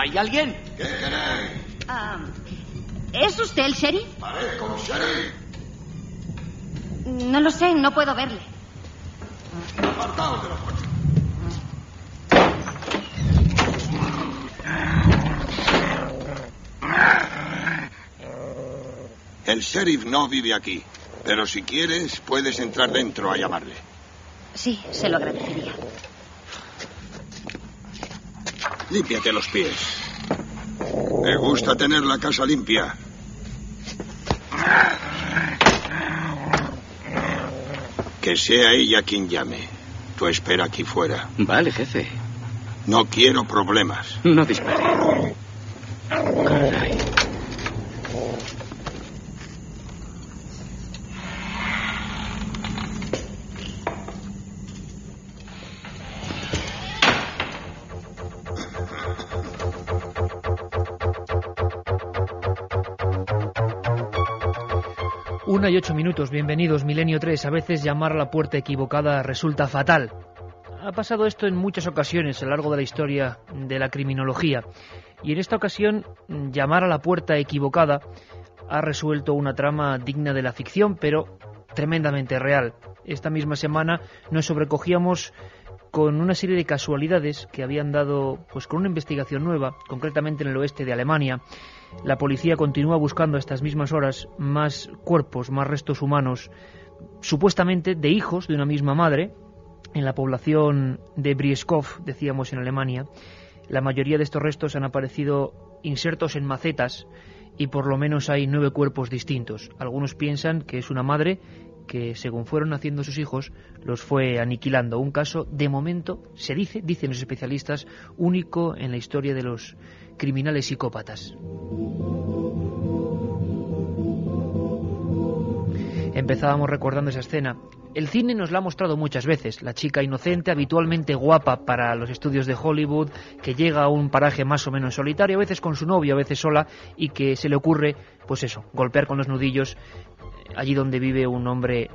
¿Hay alguien? ¿Qué queréis? ¿Es usted el sheriff? Parezco un sheriff. No lo sé, no puedo verle. Apartaos de la puerta. El sheriff no vive aquí, pero si quieres puedes entrar dentro a llamarle. Sí, se lo agradecería. Límpiate los pies. Me gusta tener la casa limpia. Que sea ella quien llame. Tú espera aquí fuera. Vale, jefe. No quiero problemas. No dispare. Caray. Una y 8 minutos, bienvenidos, Milenio 3. A veces llamar a la puerta equivocada resulta fatal. Ha pasado esto en muchas ocasiones a lo largo de la historia de la criminología. Y en esta ocasión, llamar a la puerta equivocada ha resuelto una trama digna de la ficción, pero tremendamente real. Esta misma semana nos sobrecogíamos con una serie de casualidades que habían dado pues con una investigación nueva, concretamente en el oeste de Alemania. La policía continúa buscando a estas mismas horas más cuerpos, más restos humanos, supuestamente de hijos de una misma madre, en la población de Brieskov, decíamos en Alemania. La mayoría de estos restos han aparecido insertos en macetas y por lo menos hay 9 cuerpos distintos. Algunos piensan que es una madre que, según fueron naciendo sus hijos, los fue aniquilando. Un caso, de momento, dicen los especialistas, único en la historia de los criminales psicópatas. Empezábamos recordando esa escena. El cine nos la ha mostrado muchas veces. La chica inocente, habitualmente guapa para los estudios de Hollywood, que llega a un paraje más o menos solitario, a veces con su novio, a veces sola, y que se le ocurre, pues eso, golpear con los nudillos allí donde vive un hombre,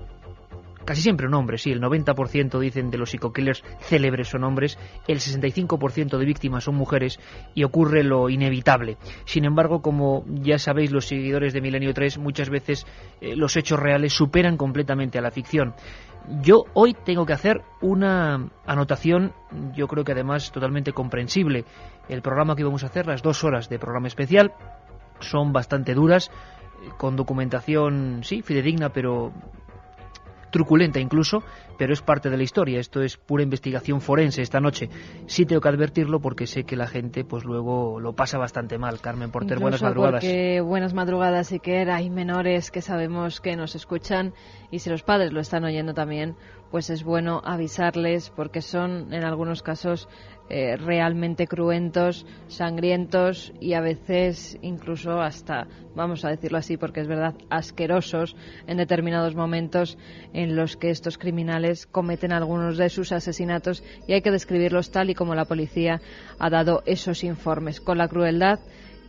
casi siempre un hombre, sí, el 90% dicen de los psico-killers célebres son hombres, el 65% de víctimas son mujeres y ocurre lo inevitable. Sin embargo, como ya sabéis los seguidores de Milenio 3, muchas veces los hechos reales superan completamente a la ficción. Yo hoy tengo que hacer una anotación, yo creo que además totalmente comprensible. El programa que vamos a hacer, las 2 horas de programa especial, son bastante duras, con documentación, sí, fidedigna, pero truculenta incluso, pero es parte de la historia. Esto es pura investigación forense esta noche. Sí tengo que advertirlo porque sé que la gente pues luego lo pasa bastante mal. Carmen Porter, incluso buenas madrugadas. Porque buenas madrugadas, Iker. Hay menores que sabemos que nos escuchan y si los padres lo están oyendo también, pues es bueno avisarles porque son en algunos casos realmente cruentos, sangrientos y a veces incluso hasta, vamos a decirlo así porque es verdad, asquerosos en determinados momentos en los que estos criminales cometen algunos de sus asesinatos y hay que describirlos tal y como la policía ha dado esos informes, con la crueldad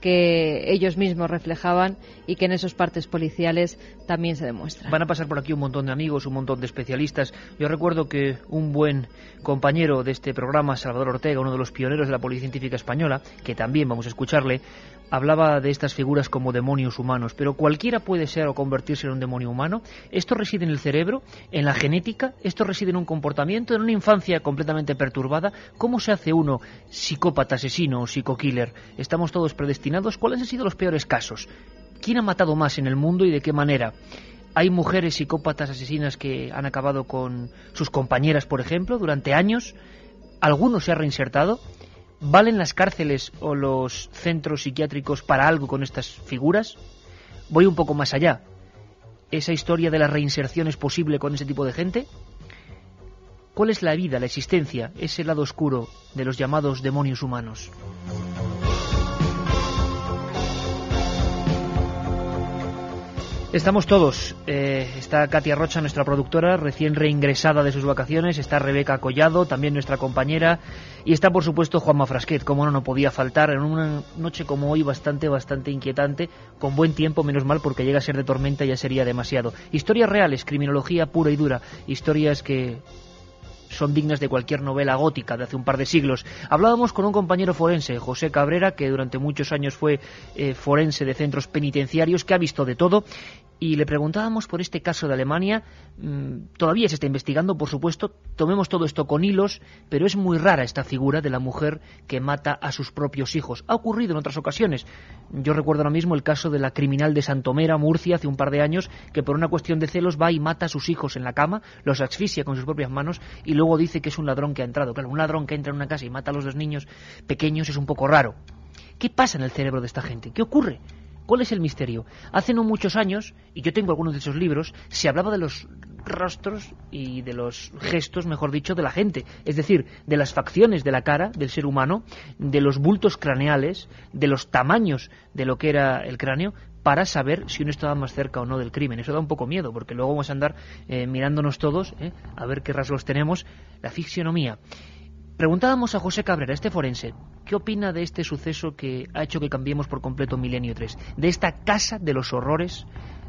que ellos mismos reflejaban y que en esos partes policiales también se demuestra. Van a pasar por aquí un montón de amigos, un montón de especialistas. Yo recuerdo que un buen compañero de este programa, Salvador Ortega, uno de los pioneros de la Policía Científica Española, que también vamos a escucharle, hablaba de estas figuras como demonios humanos. Pero cualquiera puede ser o convertirse en un demonio humano. Esto reside en el cerebro, en la genética, esto reside en un comportamiento, en una infancia completamente perturbada. ¿Cómo se hace uno psicópata, asesino o psico-killer? ¿Estamos todos predestinados? ¿Cuáles han sido los peores casos? ¿Quién ha matado más en el mundo y de qué manera? ¿Hay mujeres psicópatas asesinas que han acabado con sus compañeras, por ejemplo, durante años? ¿Alguno se ha reinsertado? ¿Valen las cárceles o los centros psiquiátricos para algo con estas figuras? Voy un poco más allá. ¿Esa historia de la reinserción es posible con ese tipo de gente? ¿Cuál es la vida, la existencia, ese lado oscuro de los llamados demonios humanos? Estamos todos. Está Katia Rocha, nuestra productora, recién reingresada de sus vacaciones. Está Rebeca Collado, también nuestra compañera. Y está, por supuesto, Juanma Frasquet, como no podía faltar, en una noche como hoy bastante inquietante, con buen tiempo, menos mal, porque llega a ser de tormenta ya sería demasiado. Historias reales, criminología pura y dura. Historias que son dignas de cualquier novela gótica de hace un par de siglos. Hablábamos con un compañero forense, José Cabrera, que durante muchos años fue forense de centros penitenciarios, que ha visto de todo, y le preguntábamos por este caso de Alemania. Todavía se está investigando, por supuesto, tomemos todo esto con hilos, pero es muy rara esta figura de la mujer que mata a sus propios hijos. Ha ocurrido en otras ocasiones. Yo recuerdo ahora mismo el caso de la criminal de Santomera, Murcia, hace un par de años, que por una cuestión de celos va y mata a sus hijos en la cama, los asfixia con sus propias manos y luego dice que es un ladrón que ha entrado. Claro, un ladrón que entra en una casa y mata a los 2 niños pequeños es un poco raro. ¿Qué pasa en el cerebro de esta gente? ¿Qué ocurre? ¿Cuál es el misterio? Hace no muchos años, y yo tengo algunos de esos libros, se hablaba de los rostros y de los gestos, mejor dicho, de la gente. Es decir, de las facciones de la cara del ser humano, de los bultos craneales, de los tamaños de lo que era el cráneo, para saber si uno estaba más cerca o no del crimen. Eso da un poco miedo, porque luego vamos a andar mirándonos todos, a ver qué rasgos tenemos. La fisionomía. Preguntábamos a José Cabrera, este forense, ¿qué opina de este suceso que ha hecho que cambiemos por completo Milenio 3? De esta casa de los horrores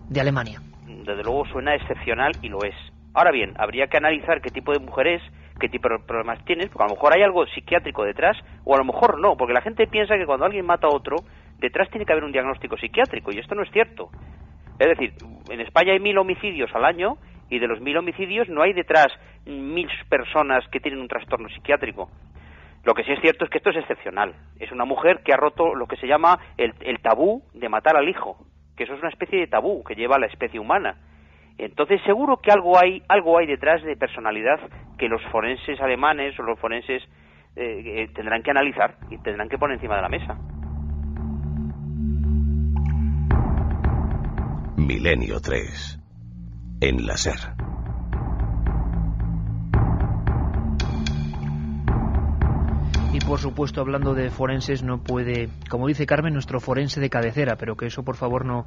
de Alemania. Desde luego suena excepcional y lo es. Ahora bien, habría que analizar qué tipo de mujer es, qué tipo de problemas tienes, porque a lo mejor hay algo psiquiátrico detrás, o a lo mejor no, porque la gente piensa que cuando alguien mata a otro, detrás tiene que haber un diagnóstico psiquiátrico, y esto no es cierto. Es decir, en España hay 1000 homicidios al año, y de los 1000 homicidios no hay detrás 1000 personas que tienen un trastorno psiquiátrico. Lo que sí es cierto es que esto es excepcional. Es una mujer que ha roto lo que se llama el tabú de matar al hijo, que eso es una especie de tabú que lleva a la especie humana. Entonces seguro que algo hay detrás de personalidad que los forenses alemanes o los forenses tendrán que analizar y tendrán que poner encima de la mesa. Milenio 3 en la SER. Y por supuesto, hablando de forenses, no puede, como dice Carmen, nuestro forense de cabecera, pero que eso por favor no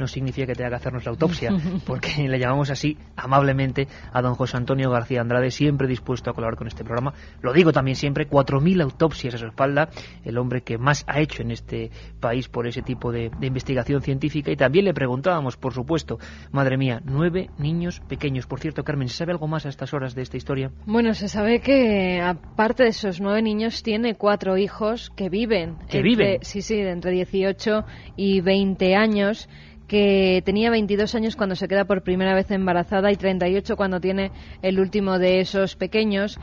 significa que tenga que hacernos la autopsia, porque le llamamos así amablemente a don José Antonio García Andrade, siempre dispuesto a colaborar con este programa. Lo digo también siempre, 4000 autopsias a su espalda, el hombre que más ha hecho en este país por ese tipo de investigación científica. Y también le preguntábamos, por supuesto, madre mía, 9 niños pequeños. Por cierto, Carmen, ¿se sabe algo más a estas horas de esta historia? Bueno, se sabe que aparte de esos 9 niños, tiene 4 hijos que viven. Sí, de entre 18 y 20 años, que tenía 22 años cuando se queda por primera vez embarazada y 38 cuando tiene el último de esos pequeños.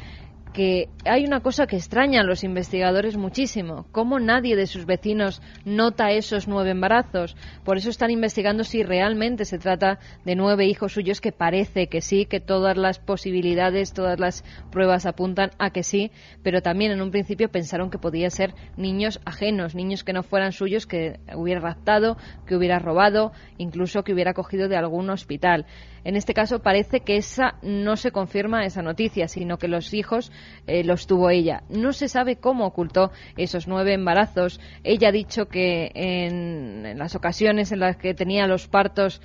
Que hay una cosa que extraña a los investigadores muchísimo, cómo nadie de sus vecinos nota esos 9 embarazos. Por eso están investigando si realmente se trata de 9 hijos suyos, que parece que sí, que todas las posibilidades, todas las pruebas apuntan a que sí, pero también en un principio pensaron que podía ser niños ajenos, niños que no fueran suyos, que hubiera raptado, que hubiera robado, incluso que hubiera cogido de algún hospital. En este caso parece que no se confirma esa noticia, sino que los hijos los tuvo ella. No se sabe cómo ocultó esos 9 embarazos. Ella ha dicho que en las ocasiones en las que tenía los partos,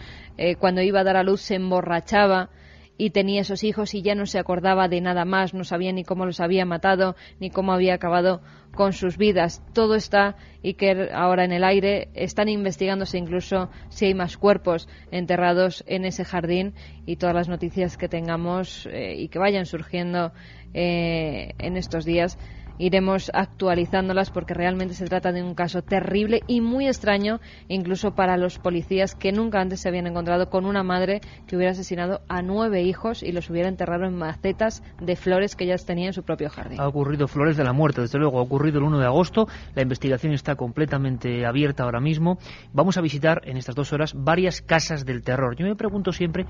cuando iba a dar a luz, se emborrachaba y tenía esos hijos y ya no se acordaba de nada más, no sabía ni cómo los había matado, ni cómo había acabado con sus vidas. Todo está, Iker, ahora en el aire. Están investigándose incluso si hay más cuerpos enterrados en ese jardín, y todas las noticias que tengamos y que vayan surgiendo en estos días iremos actualizándolas, porque realmente se trata de un caso terrible y muy extraño, incluso para los policías, que nunca antes se habían encontrado con una madre que hubiera asesinado a 9 hijos y los hubiera enterrado en macetas de flores que ellas tenían en su propio jardín. Ha ocurrido Flores de la Muerte, desde luego, ha ocurrido el 1 de agosto, la investigación está completamente abierta ahora mismo. Vamos a visitar en estas 2 horas varias casas del terror. Yo me pregunto siempre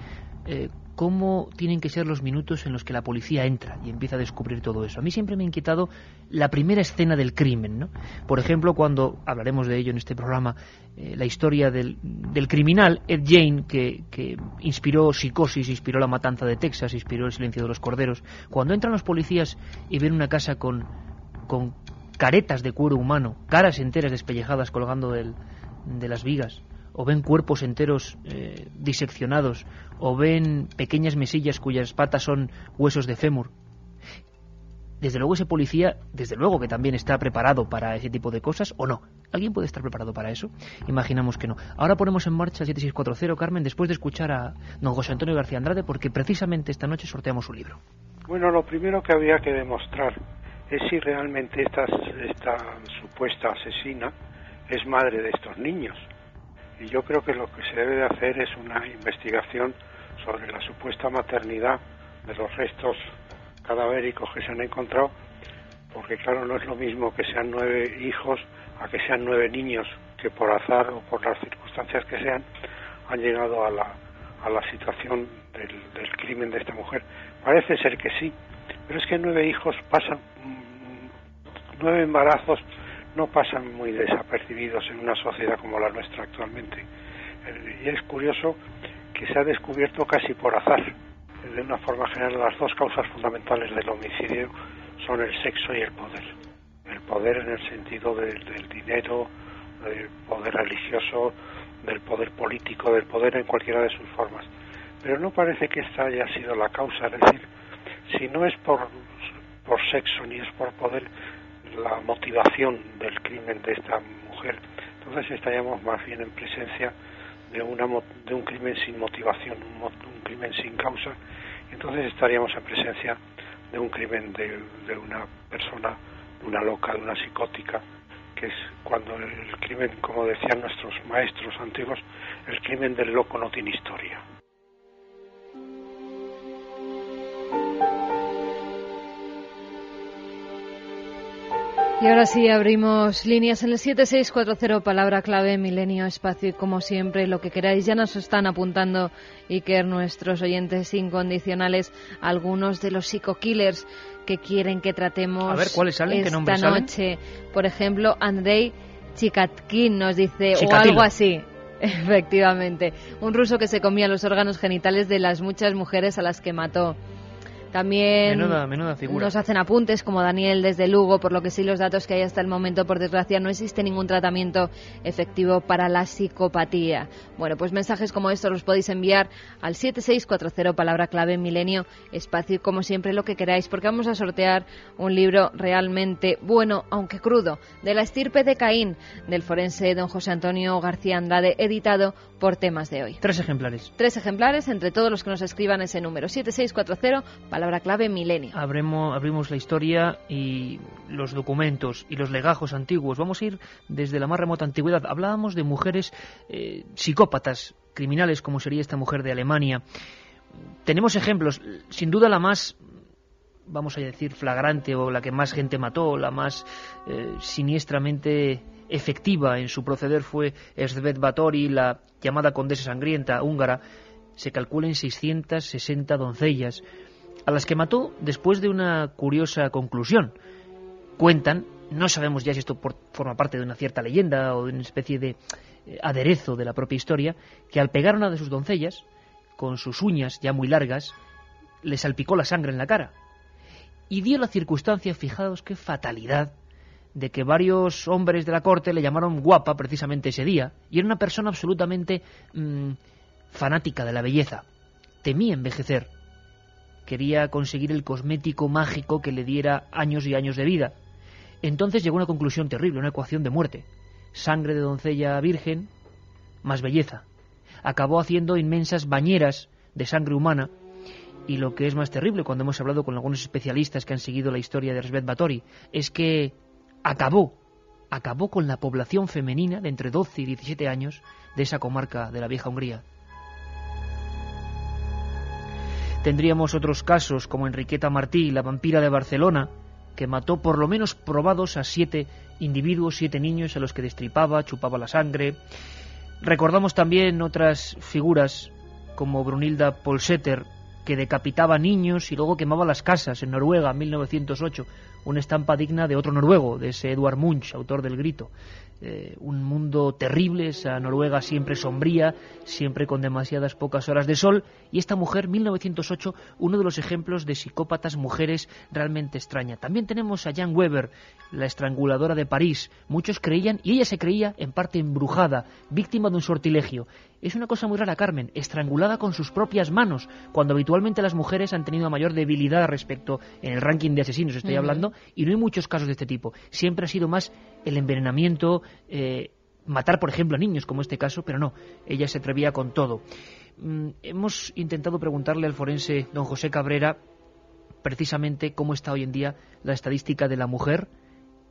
cómo tienen que ser los minutos en los que la policía entra y empieza a descubrir todo eso. A mí siempre me ha inquietado la primera escena del crimen, ¿no? Por ejemplo, cuando hablaremos de ello en este programa, la historia del criminal Ed Gein, que inspiró Psicosis, inspiró La Matanza de Texas, inspiró El Silencio de los Corderos. Cuando entran los policías y ven una casa con caretas de cuero humano, caras enteras despellejadas colgando de las vigas, o ven cuerpos enteros diseccionados, o ven pequeñas mesillas cuyas patas son huesos de fémur. Desde luego ese policía, desde luego que también está preparado para ese tipo de cosas, ¿o no? ¿Alguien puede estar preparado para eso? Imaginamos que no. Ahora ponemos en marcha el 7640, Carmen, después de escuchar a don José Antonio García Andrade, porque precisamente esta noche sorteamos un libro. Bueno, lo primero que había que demostrar es si realmente esta supuesta asesina es madre de estos niños. Y yo creo que lo que se debe de hacer es una investigación sobre la supuesta maternidad de los restos cadavéricos que se han encontrado, porque claro, no es lo mismo que sean 9 hijos a que sean 9 niños que por azar o por las circunstancias que sean han llegado a la situación del crimen de esta mujer. Parece ser que sí, pero es que 9 hijos pasan, 9 embarazos no pasan muy desapercibidos en una sociedad como la nuestra actualmente. Y es curioso que se ha descubierto casi por azar. De una forma general, las 2 causas fundamentales del homicidio son el sexo y el poder. El poder en el sentido del dinero, del poder religioso, del poder político, del poder en cualquiera de sus formas. Pero no parece que esta haya sido la causa, es decir, si no es por sexo ni es por poder la motivación del crimen de esta mujer, entonces estaríamos más bien en presencia de un crimen sin motivación, un crimen sin causa, y entonces estaríamos en presencia de un crimen de una persona, de una loca, de una psicótica, que es cuando el crimen, como decían nuestros maestros antiguos, el crimen del loco no tiene historia. Y ahora sí, abrimos líneas en el 7640, palabra clave, Milenio, espacio, y como siempre, lo que queráis. Ya nos están apuntando, Iker, nuestros oyentes incondicionales, algunos de los psico-killers que quieren que tratemos. A ver, ¿cuáles salen? ¿Qué nombres esta salen? noche. Por ejemplo, Andrei Chikatkin nos dice, Chikatilo. o algo así. Efectivamente, un ruso que se comía los órganos genitales de las muchas mujeres a las que mató. También menuda figura. Nos hacen apuntes como Daniel desde Lugo, por lo que sí los datos que hay hasta el momento, por desgracia, no existe ningún tratamiento efectivo para la psicopatía. Bueno, pues mensajes como estos los podéis enviar al 7640, palabra clave, Milenio, espacio, y como siempre lo que queráis, porque vamos a sortear un libro realmente bueno, aunque crudo, de la estirpe de Caín, del forense don José Antonio García Andrade, editado por Temas de Hoy. 3 ejemplares. 3 ejemplares entre todos los que nos escriban ese número, 7640, palabra clave, Milenio. Abrimos la historia y los documentos y los legajos antiguos. Vamos a ir desde la más remota antigüedad. Hablábamos de mujeres psicópatas, criminales, como sería esta mujer de Alemania. Tenemos ejemplos. Sin duda la más, vamos a decir, flagrante, o la que más gente mató, la más siniestramente efectiva en su proceder, fue Erzsébet Báthory, la llamada condesa sangrienta húngara. Se calcula en 660 doncellas, a las que mató después de una curiosa conclusión. Cuentan, no sabemos ya si esto forma parte de una cierta leyenda o de una especie de aderezo de la propia historia, que al pegar a una de sus doncellas, con sus uñas ya muy largas, le salpicó la sangre en la cara. Y dio la circunstancia, fijaos qué fatalidad, de que varios hombres de la corte le llamaron guapa precisamente ese día, y era una persona absolutamente fanática de la belleza. Temía envejecer. Quería conseguir el cosmético mágico que le diera años y años de vida. Entonces llegó a una conclusión terrible, una ecuación de muerte. Sangre de doncella virgen más belleza. Acabó haciendo inmensas bañeras de sangre humana. Y lo que es más terrible, cuando hemos hablado con algunos especialistas que han seguido la historia de Erzsébet Báthory, es que acabó con la población femenina de entre 12 y 17 años de esa comarca de la vieja Hungría. Tendríamos otros casos como Enriqueta Martí, la vampira de Barcelona, que mató por lo menos probados a 7 individuos, 7 niños a los que destripaba, chupaba la sangre. Recordamos también otras figuras como Brunilda Polseter, que decapitaba niños y luego quemaba las casas en Noruega en 1908, una estampa digna de otro noruego, de ese Edvard Munch, autor del Grito. Un mundo terrible, esa Noruega siempre sombría, siempre con demasiadas pocas horas de sol, y esta mujer, 1908, uno de los ejemplos de psicópatas mujeres realmente extraña. También tenemos a Jan Weber, la estranguladora de París. Muchos creían, y ella se creía en parte embrujada, víctima de un sortilegio. Es una cosa muy rara, Carmen, estrangulada con sus propias manos, cuando habitualmente las mujeres han tenido mayor debilidad respecto, en el ranking de asesinos estoy hablando, y no hay muchos casos de este tipo. Siempre ha sido más el envenenamiento, matar por ejemplo a niños como este caso, pero no, ella se atrevía con todo. Hemos intentado preguntarle al forense don José Cabrera precisamente cómo está hoy en día la estadística de la mujer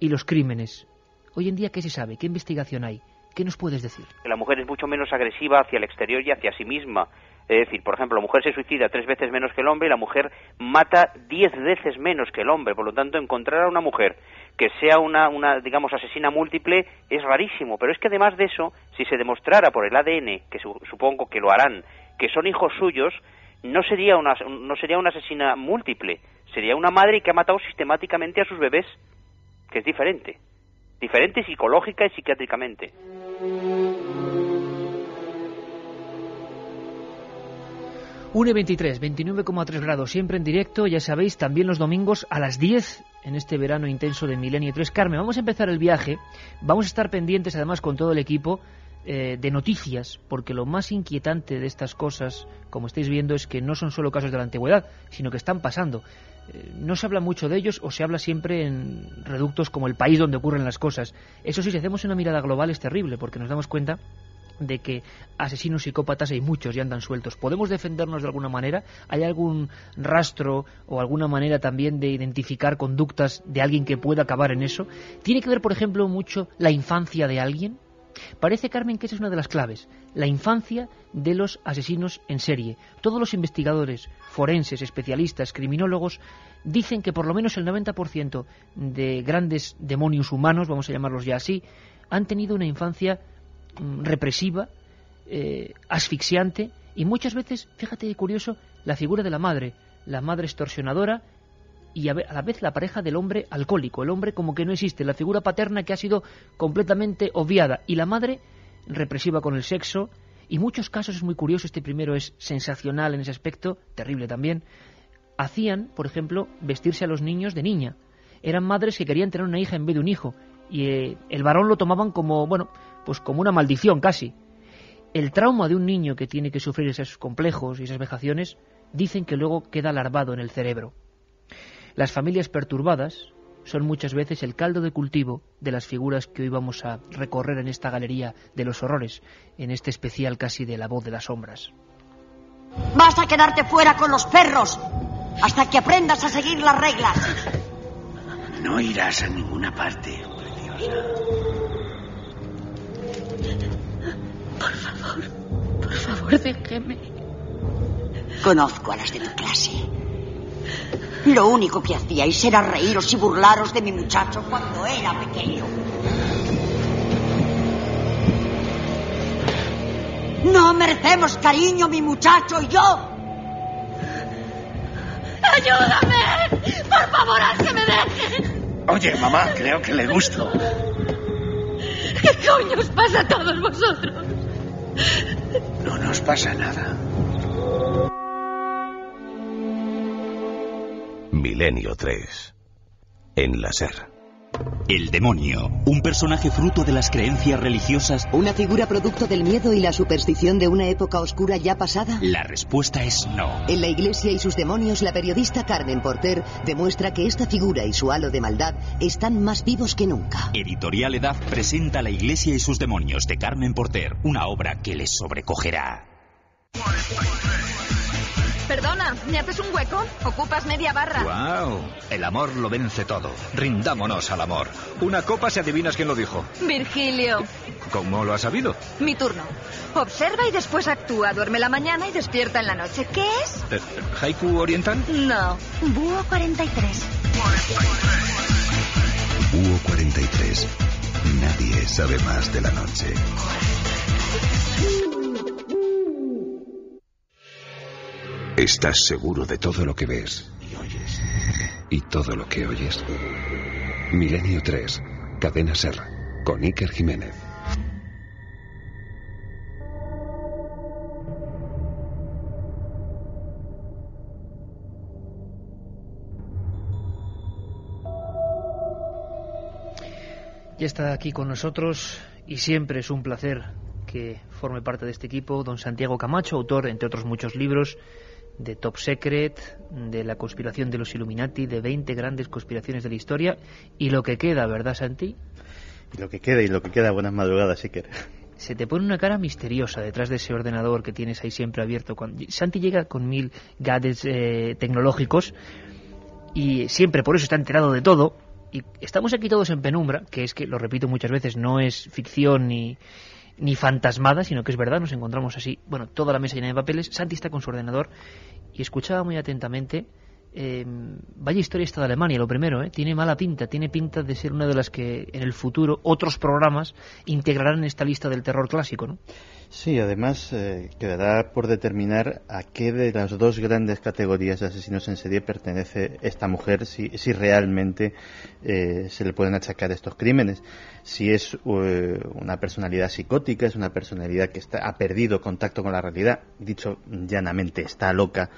y los crímenes. Hoy en día, ¿qué se sabe? ¿Qué investigación hay? ¿Qué nos puedes decir? La mujer es mucho menos agresiva hacia el exterior y hacia sí misma. Es decir, por ejemplo, la mujer se suicida 3 veces menos que el hombre y la mujer mata 10 veces menos que el hombre. Por lo tanto, encontrar a una mujer que sea una digamos, asesina múltiple es rarísimo. Pero es que además de eso, si se demostrara por el ADN, que supongo que lo harán, que son hijos suyos, no sería una asesina múltiple. Sería una madre que ha matado sistemáticamente a sus bebés, que es diferente. Diferente psicológica y psiquiátricamente. UNE 23, 29,3 grados, siempre en directo, ya sabéis, también los domingos a las 10 en este verano intenso de Milenio 3. Carmen, vamos a empezar el viaje, vamos a estar pendientes además con todo el equipo de noticias, porque lo más inquietante de estas cosas, como estáis viendo, es que no son solo casos de la antigüedad, sino que están pasando. No se habla mucho de ellos o se habla siempre en reductos como El País, donde ocurren las cosas. Eso sí, si hacemos una mirada global es terrible, porque nos damos cuenta de que asesinos psicópatas hay muchos y andan sueltos. ¿Podemos defendernos de alguna manera? ¿Hay algún rastro o alguna manera también de identificar conductas de alguien que pueda acabar en eso? ¿Tiene que ver, por ejemplo, mucho la infancia de alguien? Parece, Carmen, que esa es una de las claves, la infancia de los asesinos en serie. Todos los investigadores, forenses, especialistas, criminólogos, dicen que por lo menos el 90% de grandes demonios humanos, vamos a llamarlos ya así, han tenido una infancia represiva, asfixiante, y muchas veces, fíjate qué curioso, la figura de la madre extorsionadora, y a la vez la pareja del hombre alcohólico, el hombre como que no existe, la figura paterna que ha sido completamente obviada, y la madre represiva con el sexo, y muchos casos es muy curioso, este primero es sensacional en ese aspecto, terrible también, hacían, por ejemplo, vestirse a los niños de niña, eran madres que querían tener una hija en vez de un hijo, y el varón lo tomaban como, bueno, pues como una maldición casi. El trauma de un niño que tiene que sufrir esos complejos y esas vejaciones, dicen que luego queda larvado en el cerebro. Las familias perturbadas son muchas veces el caldo de cultivo de las figuras que hoy vamos a recorrer en esta galería de los horrores, en este especial casi de La Voz de las Sombras. Vas a quedarte fuera con los perros hasta que aprendas a seguir las reglas. No irás a ninguna parte, preciosa. Por favor, déjeme. Conozco a las de tu clase. Lo único que hacíais era reíros y burlaros de mi muchacho cuando era pequeño. No merecemos cariño, mi muchacho y yo. ¡Ayúdame! ¡Por favor, haz que me dejen! Oye, mamá, creo que le gusto. ¿Qué coño os pasa a todos vosotros? No nos pasa nada. Milenio 3. En la SER. El demonio, un personaje fruto de las creencias religiosas. ¿Una figura producto del miedo y la superstición de una época oscura ya pasada? La respuesta es no. En La Iglesia y sus demonios, la periodista Carmen Porter demuestra que esta figura y su halo de maldad están más vivos que nunca. Editorial Edad presenta La Iglesia y sus demonios de Carmen Porter, una obra que les sobrecogerá. Perdona, ¿me haces un hueco? Ocupas media barra. ¡Guau! El amor lo vence todo. Rindámonos al amor. Una copa si adivinas quién lo dijo. Virgilio. ¿Cómo lo has sabido? Mi turno. Observa y después actúa. Duerme la mañana y despierta en la noche. ¿Qué es? ¿Haiku oriental? No. Búho 43. Búho 43. Nadie sabe más de la noche. ¿Estás seguro de todo lo que ves y oyes? ¿Y todo lo que oyes? Milenio 3, Cadena SER, con Iker Jiménez. Ya está aquí con nosotros y siempre es un placer que forme parte de este equipo don Santiago Camacho, autor, entre otros muchos libros, de Top Secret, de la conspiración de los Illuminati, de 20 grandes conspiraciones de la historia, y lo que queda, ¿verdad, Santi? Y lo que queda, buenas madrugadas, Iker. Se te pone una cara misteriosa detrás de ese ordenador que tienes ahí siempre abierto. Santi llega con 1000 gadgets tecnológicos, y siempre por eso está enterado de todo, y estamos aquí todos en penumbra, que es que, lo repito muchas veces, no es ficción ni fantasmada, sino que es verdad, nos encontramos así, bueno, toda la mesa llena de papeles. Santi está con su ordenador y escuchaba muy atentamente. Vaya historia esta de Alemania, lo primero, tiene mala pinta, tiene pinta de ser una de las que en el futuro otros programas integrarán en esta lista del terror clásico, ¿no? Sí, además quedará por determinar a qué de las dos grandes categorías de asesinos en serie pertenece esta mujer, si realmente se le pueden achacar estos crímenes. Si es una personalidad psicótica, es una personalidad que ha perdido contacto con la realidad, dicho llanamente, está loca,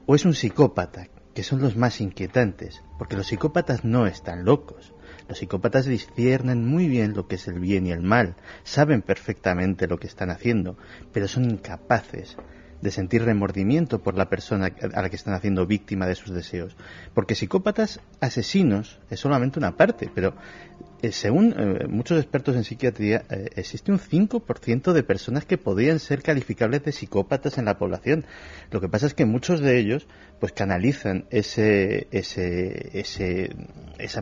o es un psicópata, que son los más inquietantes, porque los psicópatas no están locos. Los psicópatas disciernen muy bien lo que es el bien y el mal, saben perfectamente lo que están haciendo, pero son incapaces de sentir remordimiento por la persona a la que están haciendo víctima de sus deseos. Porque psicópatas asesinos es solamente una parte, pero según muchos expertos en psiquiatría, existe un 5% de personas que podrían ser calificables de psicópatas en la población. Lo que pasa es que muchos de ellos pues canalizan esa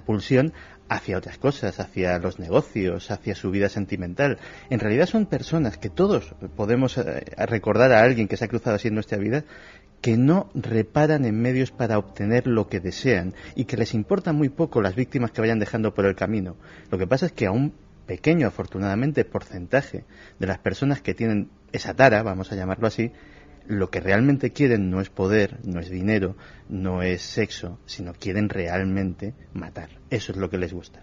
pulsión hacia otras cosas, hacia los negocios, hacia su vida sentimental. En realidad son personas que todos podemos recordar a alguien que se ha cruzado así en nuestra vida, que no reparan en medios para obtener lo que desean y que les importa muy poco las víctimas que vayan dejando por el camino. Lo que pasa es que a un pequeño, afortunadamente, porcentaje de las personas que tienen esa tara, vamos a llamarlo así, lo que realmente quieren no es poder, no es dinero, no es sexo, sino quieren realmente matar. Eso es lo que les gusta.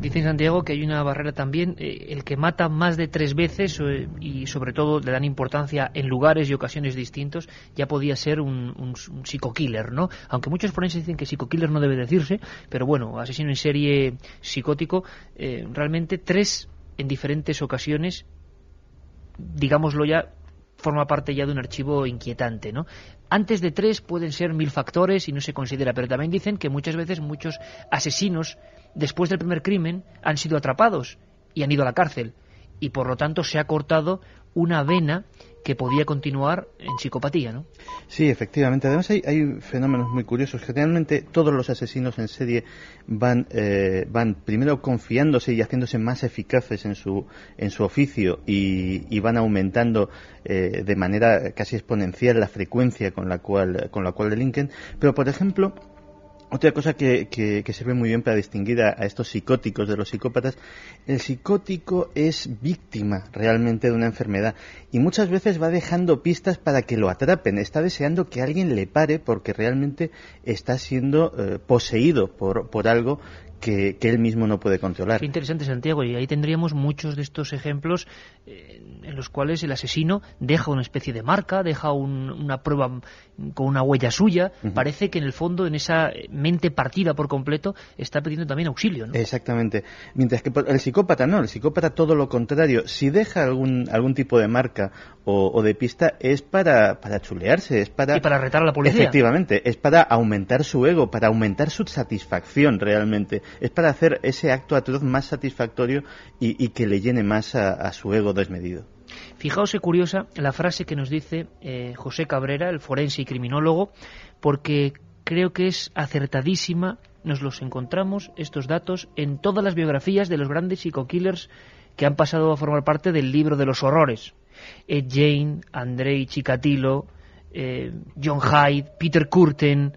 Dice Santiago que hay una barrera también, el que mata más de 3 veces y sobre todo le dan importancia en lugares y ocasiones distintos, ya podía ser un psico-killer, ¿no? Aunque muchos forenses dicen que psico-killer no debe decirse, pero bueno, asesino en serie psicótico, realmente 3 en diferentes ocasiones, digámoslo ya, forma parte ya de un archivo inquietante, ¿no? Antes de 3 pueden ser 1000 factores y no se considera, pero también dicen que muchas veces muchos asesinos, después del primer crimen, han sido atrapados y han ido a la cárcel, y por lo tanto se ha cortado una vena que podía continuar en psicopatía, ¿no? Sí, efectivamente. Además hay fenómenos muy curiosos. Generalmente todos los asesinos en serie van primero confiándose y haciéndose más eficaces en su oficio y van aumentando de manera casi exponencial la frecuencia con la cual delinquen. Pero, por ejemplo, otra cosa que se ve muy bien para distinguir a estos psicóticos de los psicópatas, el psicótico es víctima realmente de una enfermedad y muchas veces va dejando pistas para que lo atrapen, está deseando que alguien le pare porque realmente está siendo poseído por algo que él mismo no puede controlar. Qué interesante, Santiago, y ahí tendríamos muchos de estos ejemplos en los cuales el asesino deja una especie de marca, deja una prueba con una huella suya. Uh-huh. Parece que en el fondo, en esa mente partida por completo, está pidiendo también auxilio, ¿no? Exactamente. Mientras que el psicópata no, el psicópata todo lo contrario. Si deja algún tipo de marca o de pista es para chulearse, es para... Y para retar a la policía. Efectivamente, es para aumentar su ego, para aumentar su satisfacción realmente. Es para hacer ese acto atroz más satisfactorio y que le llene más a su ego desmedido. Fijaos, es curiosa la frase que nos dice José Cabrera, el forense y criminólogo, porque creo que es acertadísima. Nos los encontramos, estos datos, en todas las biografías de los grandes psico-killers que han pasado a formar parte del libro de los horrores. Ed Gein, Andrei Chikatilo, John Hyde, Peter Kürten...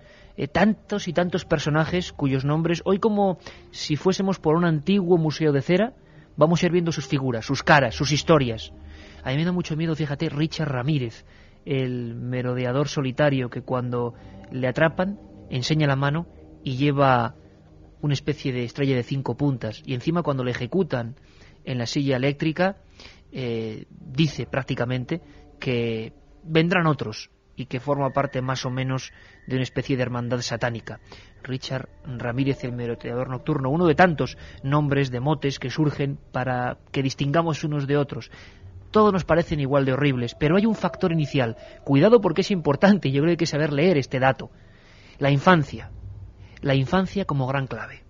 tantos y tantos personajes cuyos nombres, hoy como si fuésemos por un antiguo museo de cera, vamos a ir viendo sus figuras, sus caras, sus historias. A mí me da mucho miedo, fíjate, Richard Ramírez, el merodeador solitario que cuando le atrapan enseña la mano y lleva una especie de estrella de 5 puntas, y encima cuando le ejecutan en la silla eléctrica dice prácticamente que vendrán otros y que forma parte más o menos de una especie de hermandad satánica. Richard Ramírez, el merodeador nocturno, uno de tantos nombres de motes que surgen para que distingamos unos de otros. Todos nos parecen igual de horribles, pero hay un factor inicial. Cuidado porque es importante, y yo creo que hay que saber leer este dato. La infancia como gran clave.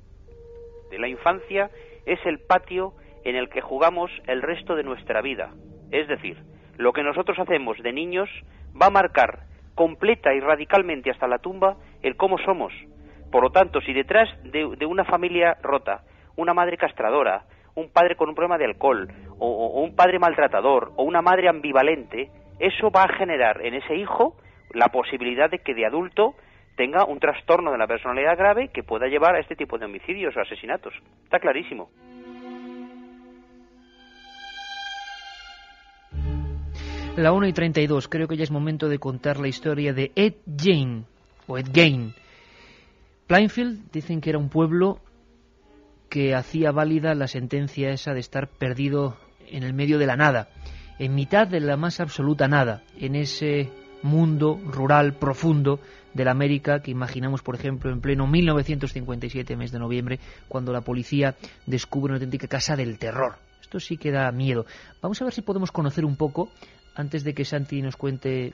La infancia es el patio en el que jugamos el resto de nuestra vida. Es decir, lo que nosotros hacemos de niños va a marcar completa y radicalmente hasta la tumba el cómo somos. Por lo tanto, si detrás de una familia rota, una madre castradora, un padre con un problema de alcohol, o un padre maltratador, o una madre ambivalente, eso va a generar en ese hijo la posibilidad de que de adulto tenga un trastorno de la personalidad grave que pueda llevar a este tipo de homicidios o asesinatos. Está clarísimo. La 1:32, creo que ya es momento de contar la historia de Ed Gein, o Ed Gein. Plainfield dicen que era un pueblo que hacía válida la sentencia esa de estar perdido en el medio de la nada, en mitad de la más absoluta nada, en ese mundo rural profundo de la América que imaginamos, por ejemplo, en pleno 1957, mes de noviembre, cuando la policía descubre una auténtica casa del terror. Esto sí que da miedo. Vamos a ver si podemos conocer un poco, antes de que Santi nos cuente,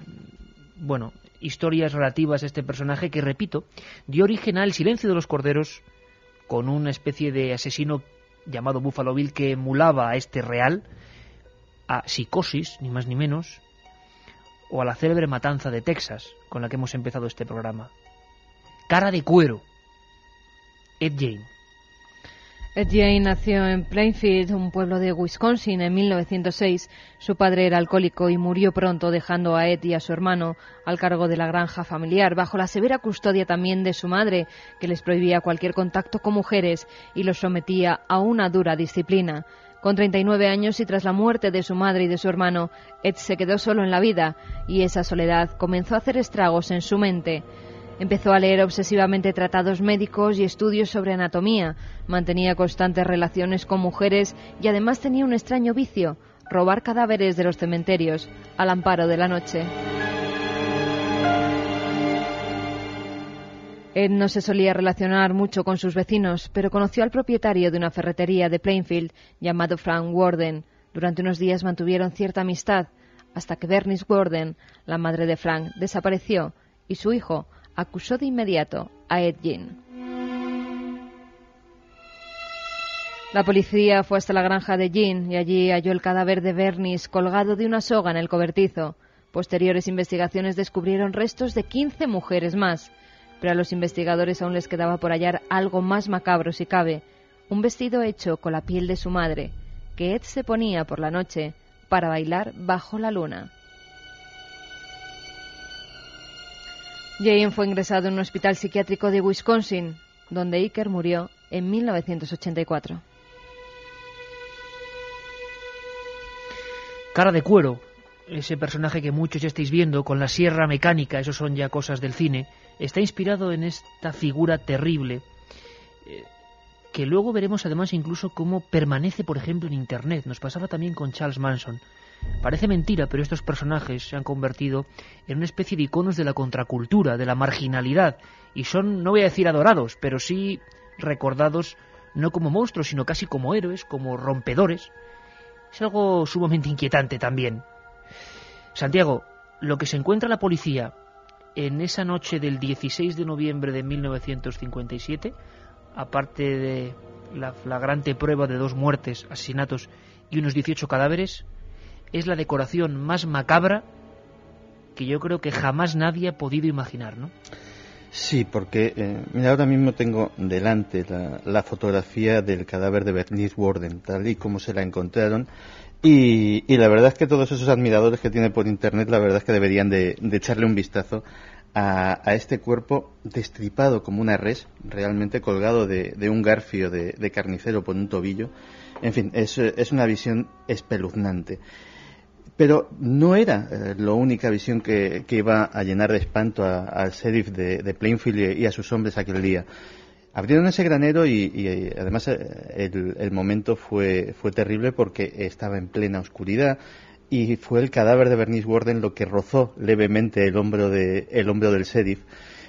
bueno, historias relativas a este personaje que, repito, dio origen a El silencio de los corderos, con una especie de asesino llamado Buffalo Bill que emulaba a este real, a Psicosis, ni más ni menos, o a la célebre matanza de Texas, con la que hemos empezado este programa. Cara de cuero. Ed Gein. Ed Gein nació en Plainfield, un pueblo de Wisconsin, en 1906. Su padre era alcohólico y murió pronto, dejando a Ed y a su hermano al cargo de la granja familiar, bajo la severa custodia también de su madre, que les prohibía cualquier contacto con mujeres y los sometía a una dura disciplina. Con 39 años y tras la muerte de su madre y de su hermano, Ed se quedó solo en la vida y esa soledad comenzó a hacer estragos en su mente. Empezó a leer obsesivamente tratados médicos y estudios sobre anatomía, mantenía constantes relaciones con mujeres y además tenía un extraño vicio: robar cadáveres de los cementerios al amparo de la noche. Ed no se solía relacionar mucho con sus vecinos, pero conoció al propietario de una ferretería de Plainfield llamado Frank Warden. Durante unos días mantuvieron cierta amistad, hasta que Bernice Warden, la madre de Frank, desapareció y su hijo acusó de inmediato a Ed Gein. La policía fue hasta la granja de Gein y allí halló el cadáver de Bernice colgado de una soga en el cobertizo. Posteriores investigaciones descubrieron restos de 15 mujeres más, pero a los investigadores aún les quedaba por hallar algo más macabro si cabe: un vestido hecho con la piel de su madre, que Ed se ponía por la noche para bailar bajo la luna. Gein fue ingresado en un hospital psiquiátrico de Wisconsin, donde Iker murió en 1984. Cara de cuero, ese personaje que muchos ya estáis viendo con la sierra mecánica, eso son ya cosas del cine, está inspirado en esta figura terrible, que luego veremos además incluso cómo permanece, por ejemplo, en Internet. Nos pasaba también con Charles Manson. Parece mentira, pero estos personajes se han convertido en una especie de iconos de la contracultura, de la marginalidad, y son, no voy a decir adorados, pero sí recordados no como monstruos, sino casi como héroes, como rompedores. Es algo sumamente inquietante también. Santiago, lo que se encuentra la policía en esa noche del 16 de noviembre de 1957, aparte de la flagrante prueba de 2 muertes, asesinatos y unos 18 cadáveres, es la decoración más macabra que yo creo que jamás nadie ha podido imaginar, ¿no? Sí, porque mira, ahora mismo tengo delante la fotografía del cadáver de Bernice Warden, tal y como se la encontraron, y la verdad es que todos esos admiradores que tiene por internet, la verdad es que deberían de echarle un vistazo a este cuerpo destripado como una res, realmente colgado de un garfio de carnicero por un tobillo. En fin, es una visión espeluznante. Pero no era la única visión que iba a llenar de espanto al sheriff de Plainfield y a sus hombres aquel día. Abrieron ese granero y además el momento fue terrible porque estaba en plena oscuridad y fue el cadáver de Bernice Warden lo que rozó levemente el hombro del sheriff,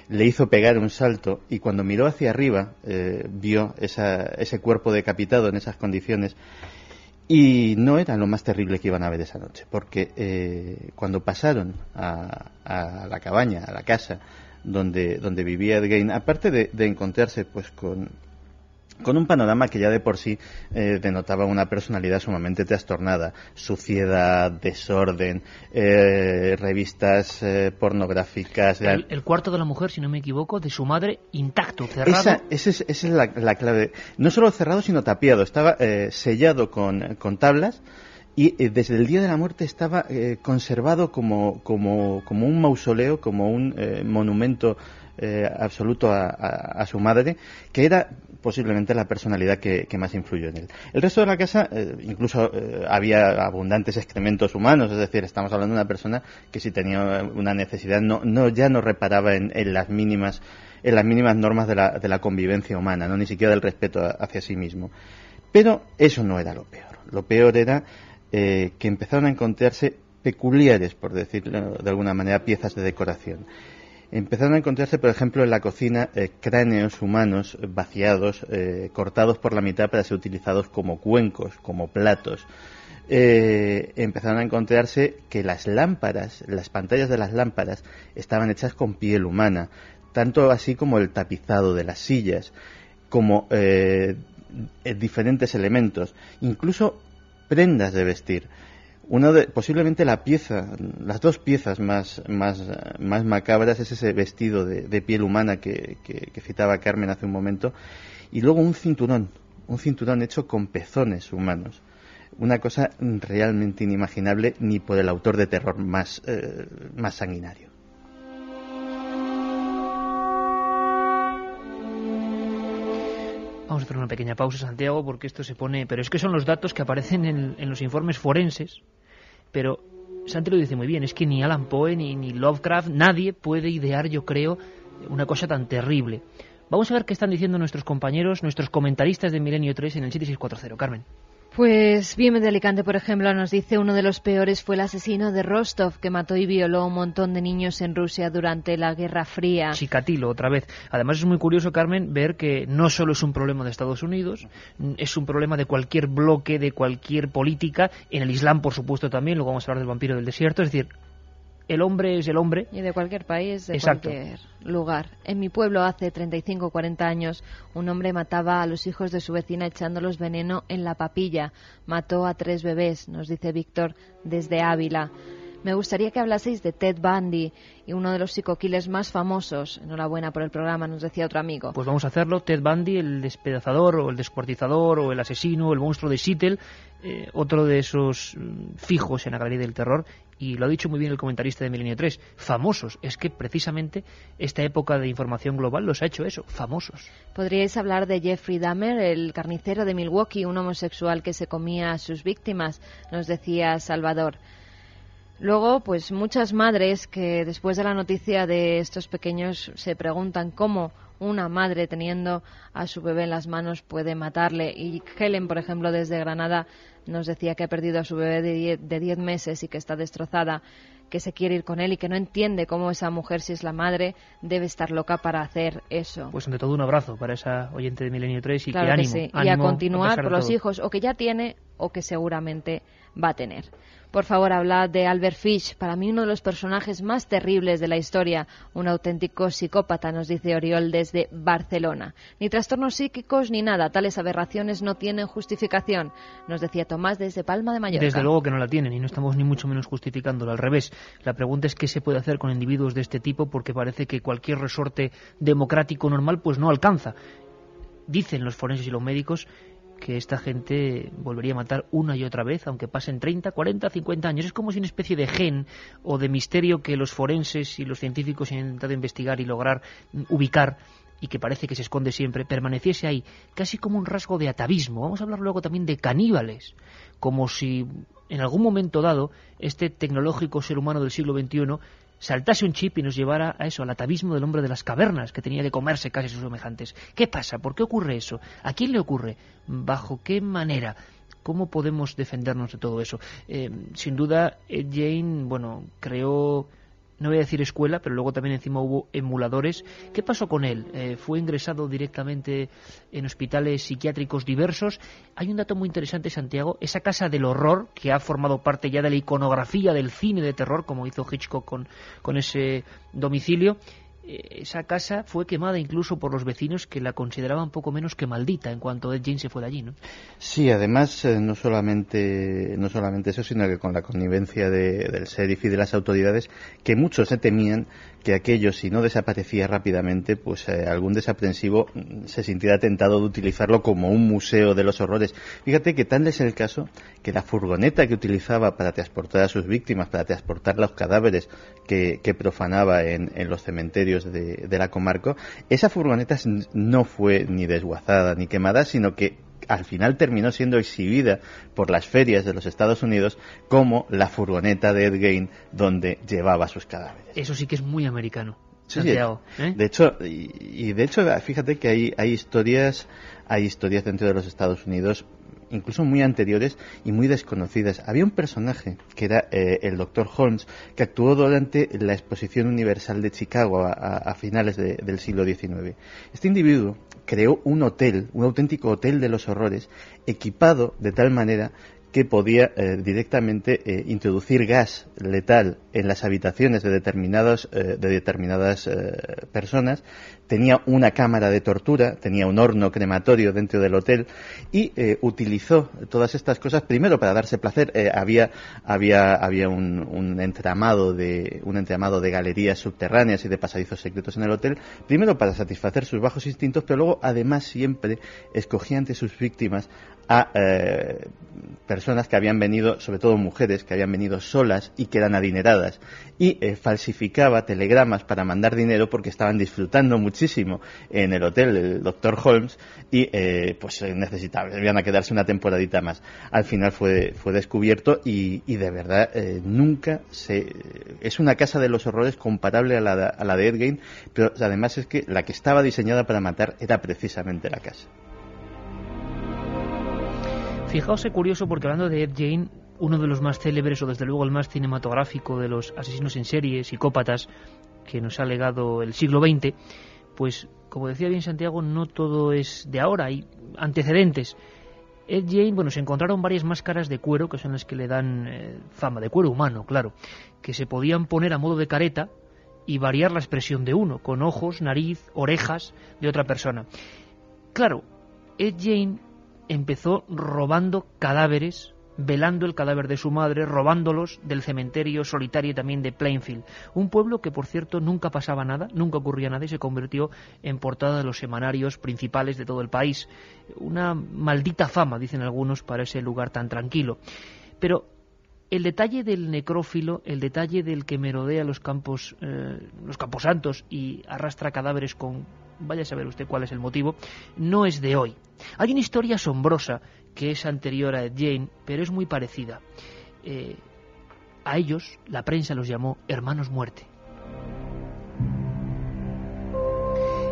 le hizo pegar un salto y cuando miró hacia arriba vio ese cuerpo decapitado en esas condiciones. Y no era lo más terrible que iban a ver esa noche, porque cuando pasaron a la cabaña, a la casa donde vivía Ed Gein, aparte de encontrarse pues con con un panorama que ya de por sí denotaba una personalidad sumamente trastornada, suciedad, desorden, revistas pornográficas. El cuarto de la mujer, si no me equivoco, de su madre, intacto, cerrado. Esa es la clave. No solo cerrado, sino tapiado. Estaba sellado con tablas y desde el día de la muerte estaba conservado como un mausoleo, como un monumento absoluto a su madre, que era posiblemente la personalidad que más influyó en él. El resto de la casa, incluso había abundantes excrementos humanos, es decir, estamos hablando de una persona que si tenía una necesidad ya no reparaba en las mínimas normas de la convivencia humana, no ni siquiera del respeto hacia sí mismo. Pero eso no era lo peor. Lo peor era que empezaron a encontrarse peculiares, por decirlo de alguna manera, piezas de decoración. Empezaron a encontrarse, por ejemplo, en la cocina cráneos humanos vaciados, cortados por la mitad para ser utilizados como cuencos, como platos. Empezaron a encontrarse que las pantallas de las lámparas estaban hechas con piel humana, tanto así como el tapizado de las sillas, como diferentes elementos, incluso prendas de vestir. Posiblemente las dos piezas más macabras es ese vestido de piel humana que citaba Carmen hace un momento, y luego un cinturón hecho con pezones humanos. Una cosa realmente inimaginable ni por el autor de terror más sanguinario. Vamos a hacer una pequeña pausa, Santiago, porque esto se pone... Pero es que son los datos que aparecen en los informes forenses. Pero Santi lo dice muy bien, es que ni Alan Poe ni Lovecraft, nadie puede idear, yo creo, una cosa tan terrible. Vamos a ver qué están diciendo nuestros compañeros, nuestros comentaristas de Milenio 3 en el 7640. Carmen. Pues Bien de Alicante, por ejemplo, nos dice: uno de los peores fue el asesino de Rostov, que mató y violó a un montón de niños en Rusia durante la Guerra Fría. Chikatilo, otra vez. Además es muy curioso, Carmen, ver que no solo es un problema de Estados Unidos, es un problema de cualquier bloque, de cualquier política, en el Islam, por supuesto, también, luego vamos a hablar del vampiro del desierto, es decir... El hombre es el hombre. Y de cualquier país, de Exacto. Cualquier lugar. En mi pueblo, hace 35 o 40 años, un hombre mataba a los hijos de su vecina echándolos veneno en la papilla. Mató a 3 bebés, nos dice Víctor desde Ávila. Me gustaría que hablaseis de Ted Bundy, y uno de los psico-killers más famosos. Enhorabuena por el programa, nos decía otro amigo. Pues vamos a hacerlo. Ted Bundy, el despedazador, o el descuartizador, o el asesino, o el monstruo de Seattle, otro de esos fijos en la galería del terror. Y lo ha dicho muy bien el comentarista de Milenio 3, famosos. Es que precisamente esta época de información global los ha hecho eso, famosos. Podríais hablar de Jeffrey Dahmer, el carnicero de Milwaukee, un homosexual que se comía a sus víctimas, nos decía Salvador. Luego, pues muchas madres que después de la noticia de estos pequeños se preguntan cómo una madre teniendo a su bebé en las manos puede matarle. Y Helen, por ejemplo, desde Granada, nos decía que ha perdido a su bebé de 10 meses y que está destrozada, que se quiere ir con él y que no entiende cómo esa mujer, si es la madre, debe estar loca para hacer eso. Pues ante todo un abrazo para esa oyente de Milenio 3 y claro que ánimo, sí. ánimo y a continuar por los todo. hijos, o que ya tiene o que seguramente va a tener. Por favor, hablad de Albert Fish, para mí uno de los personajes más terribles de la historia, un auténtico psicópata, nos dice Oriol desde Barcelona. Ni trastornos psíquicos ni nada, tales aberraciones no tienen justificación, nos decía Tomás desde Palma de Mallorca. Desde luego que no la tienen y no estamos ni mucho menos justificándolo, al revés. La pregunta es qué se puede hacer con individuos de este tipo, porque parece que cualquier resorte democrático normal pues no alcanza. Dicen los forenses y los médicos que esta gente volvería a matar una y otra vez, aunque pasen 30, 40, 50 años. Es como si una especie de gen o de misterio que los forenses y los científicos han intentado investigar y lograr ubicar, y que parece que se esconde siempre, permaneciese ahí, casi como un rasgo de atavismo. Vamos a hablar luego también de caníbales, como si en algún momento dado este tecnológico ser humano del siglo XXI saltase un chip y nos llevara a eso, al atavismo del hombre de las cavernas, que tenía que comerse casi sus semejantes. ¿Qué pasa? ¿Por qué ocurre eso? ¿A quién le ocurre? ¿Bajo qué manera? ¿Cómo podemos defendernos de todo eso? Sin duda, Jane, creó, no voy a decir escuela, pero luego también encima hubo emuladores. ¿Qué pasó con él? ¿Fue ingresado directamente en hospitales psiquiátricos diversos? Hay un dato muy interesante, Santiago, esa casa del horror, que ha formado parte ya de la iconografía del cine de terror, como hizo Hitchcock con ese domicilio, esa casa fue quemada incluso por los vecinos, que la consideraban poco menos que maldita en cuanto Ed Gein se fue de allí, ¿no? Sí, además no solamente eso, sino que con la connivencia del sheriff y de las autoridades, que muchos se temían que aquello, si no desaparecía rápidamente, pues algún desaprensivo se sintiera tentado de utilizarlo como un museo de los horrores. Fíjate que tal es el caso que la furgoneta que utilizaba para transportar a sus víctimas, para transportar los cadáveres que profanaba en los cementerios de la comarca, esa furgoneta no fue ni desguazada ni quemada, sino que al final terminó siendo exhibida por las ferias de los Estados Unidos como la furgoneta de Ed Gein donde llevaba sus cadáveres. Eso sí que es muy americano. Sí, de hecho, fíjate que hay historias dentro de los Estados Unidos, incluso muy anteriores y muy desconocidas. Había un personaje que era el Dr. Holmes, que actuó durante la Exposición Universal de Chicago a finales del siglo XIX. Este individuo creó un auténtico hotel de los horrores, equipado de tal manera que podía directamente introducir gas letal en las habitaciones de determinadas personas. Tenía una cámara de tortura, tenía un horno crematorio dentro del hotel y utilizó todas estas cosas primero para darse placer. Había un entramado de galerías subterráneas y de pasadizos secretos en el hotel, primero para satisfacer sus bajos instintos, pero luego además siempre escogía entre sus víctimas a personas que habían venido, sobre todo mujeres, que habían venido solas y que eran adineradas, y falsificaba telegramas para mandar dinero porque estaban disfrutando muchísimo en el hotel del Dr. Holmes y pues iban a quedarse una temporadita más. Al final fue descubierto y de verdad es una casa de los horrores comparable a la de Ed Gein, pero además es que la que estaba diseñada para matar era precisamente la casa. Fijaos, es curioso, porque hablando de Ed Gein, uno de los más célebres, o desde luego el más cinematográfico de los asesinos en serie, psicópatas, que nos ha legado el siglo XX, pues, como decía bien Santiago, no todo es de ahora, hay antecedentes. Ed Gein, se encontraron varias máscaras de cuero, que son las que le dan fama, de cuero humano, claro, que se podían poner a modo de careta y variar la expresión de uno, con ojos, nariz, orejas de otra persona. Claro, Ed Gein empezó robando cadáveres, velando el cadáver de su madre, robándolos del cementerio solitario también de Plainfield. Un pueblo que, por cierto, nunca pasaba nada, nunca ocurría nada, y se convirtió en portada de los semanarios principales de todo el país. Una maldita fama, dicen algunos, para ese lugar tan tranquilo. Pero el detalle del necrófilo, el detalle del que merodea los camposantos y arrastra cadáveres con... vaya a saber usted cuál es el motivo, no es de hoy. Hay una historia asombrosa que es anterior a Ed Gein, pero es muy parecida. A ellos, la prensa los llamó hermanos muerte.